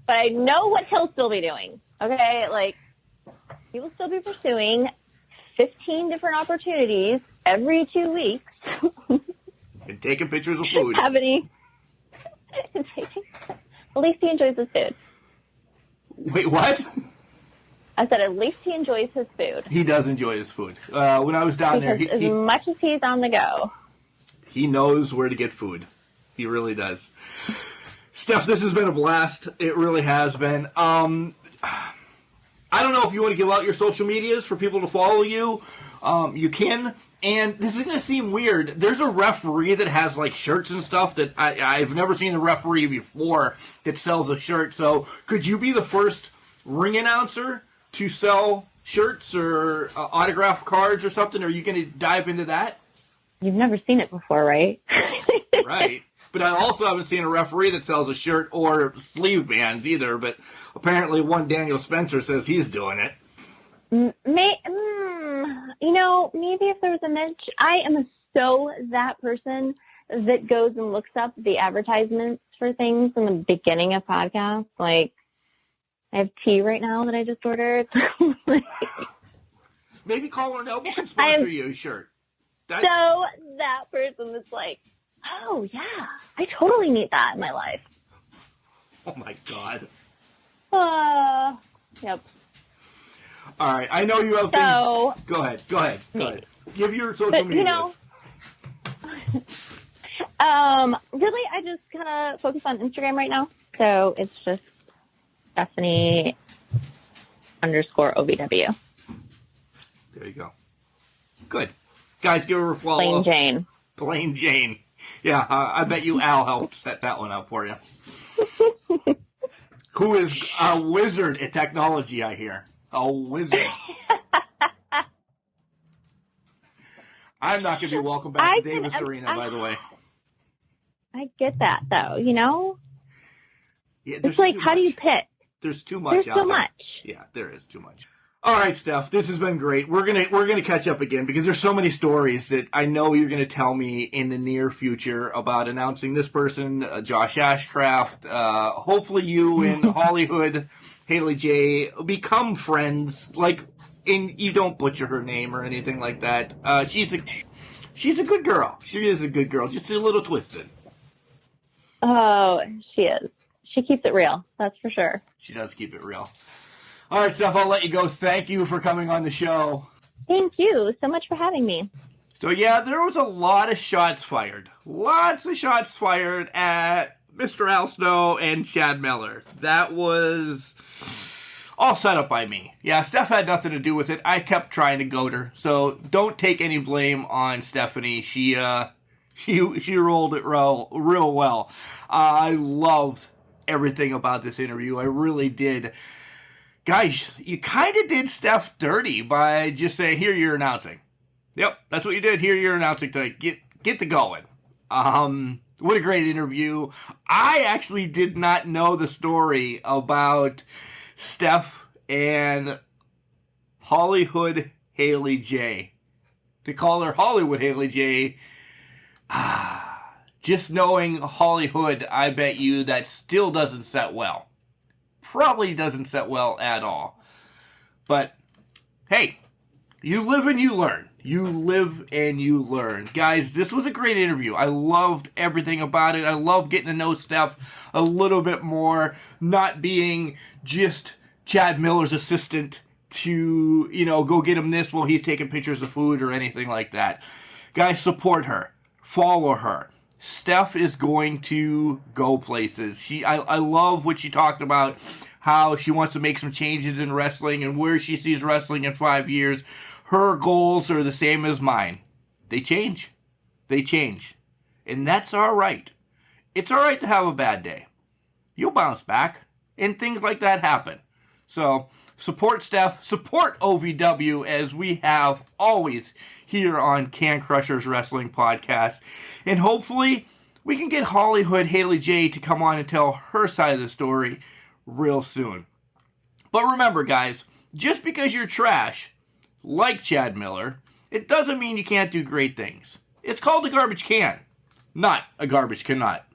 But I know what he'll still be doing. Okay, like, he will still be pursuing 15 different opportunities every 2 weeks. And taking pictures of food. At least he enjoys his food. Wait, what? I said at least he enjoys his food. He does enjoy his food. When I was down there, as much as he's on the go, he knows where to get food. He really does. Steph, this has been a blast. It really has been. I don't know if you want to give out your social medias for people to follow you. You can. And this is going to seem weird. There's a referee that has like shirts and stuff that I've never seen a referee before that sells a shirt. So could you be the first ring announcer to sell shirts or autograph cards or something? Are you going to dive into that? You've never seen it before, right? Right. But I also haven't seen a referee that sells a shirt or sleeve bands either. But apparently one Daniel Spencer says he's doing it. Maybe if there was a niche. I am so that person that goes and looks up the advertisements for things in the beginning of podcasts. Like, I have tea right now that I just ordered. Maybe Collar and Elbow can sponsor you a shirt. So that person that's like, oh, yeah, I totally need that in my life. Oh, my God. Yep. All right. I know you have things. Go ahead. Give your social medias. Really, I just kind of focus on Instagram right now. So it's just Stephanie_OVW. There you go. Good. Guys, give her a follow. Plain Jane. Yeah, I bet you Al helped set that one up for you. Who is a wizard at technology, I hear. A wizard. I'm not going to be welcome back to Davis Arena, by the way. I get that, though, you know? Yeah, it's like, how do you pick? There's too much out there. There's so much. Yeah, there is too much. All right, Steph, this has been great. We're gonna catch up again because there's so many stories that I know you're gonna tell me in the near future about announcing this person, Josh Ashcraft. Hopefully, you and HollyHood Haley J become friends. Like, you don't butcher her name or anything like that. She's a good girl. She is a good girl, just a little twisted. Oh, she is. She keeps it real. That's for sure. She does keep it real. All right, Steph, I'll let you go. Thank you for coming on the show. Thank you so much for having me. So, yeah, there was a lot of shots fired. Lots of shots fired at Mr. Al Snow and Chad Miller. That was all set up by me. Yeah, Steph had nothing to do with it. I kept trying to goad her. So don't take any blame on Stephanie. She rolled it real well. I loved everything about this interview. I really did. Guys, you kind of did Steph dirty by just saying, here, you're announcing. Yep, that's what you did. Here, you're announcing tonight. Get to going. What a great interview. I actually did not know the story about Steph and HollyHood Haley J. They call her HollyHood Haley J. Just knowing HollyHood, I bet you that still doesn't set well. Probably doesn't set well at all. But, hey, you live and you learn. You live and you learn. Guys, this was a great interview. I loved everything about it. I love getting to know Steph a little bit more, not being just Chad Miller's assistant to, go get him this while he's taking pictures of food or anything like that. Guys, support her. Follow her. Steph is going to go places. I love what she talked about, how she wants to make some changes in wrestling and where she sees wrestling in 5 years. Her goals are the same as mine. They change. They change. And that's all right. It's all right to have a bad day. You'll bounce back. And things like that happen. So, support Steph. Support OVW as we have always here on Can Crushers Wrestling Podcast. And hopefully, we can get HollyHood Haley J to come on and tell her side of the story real soon. But remember, guys, just because you're trash, like Chad Miller, it doesn't mean you can't do great things. It's called a garbage can, not a garbage cannot.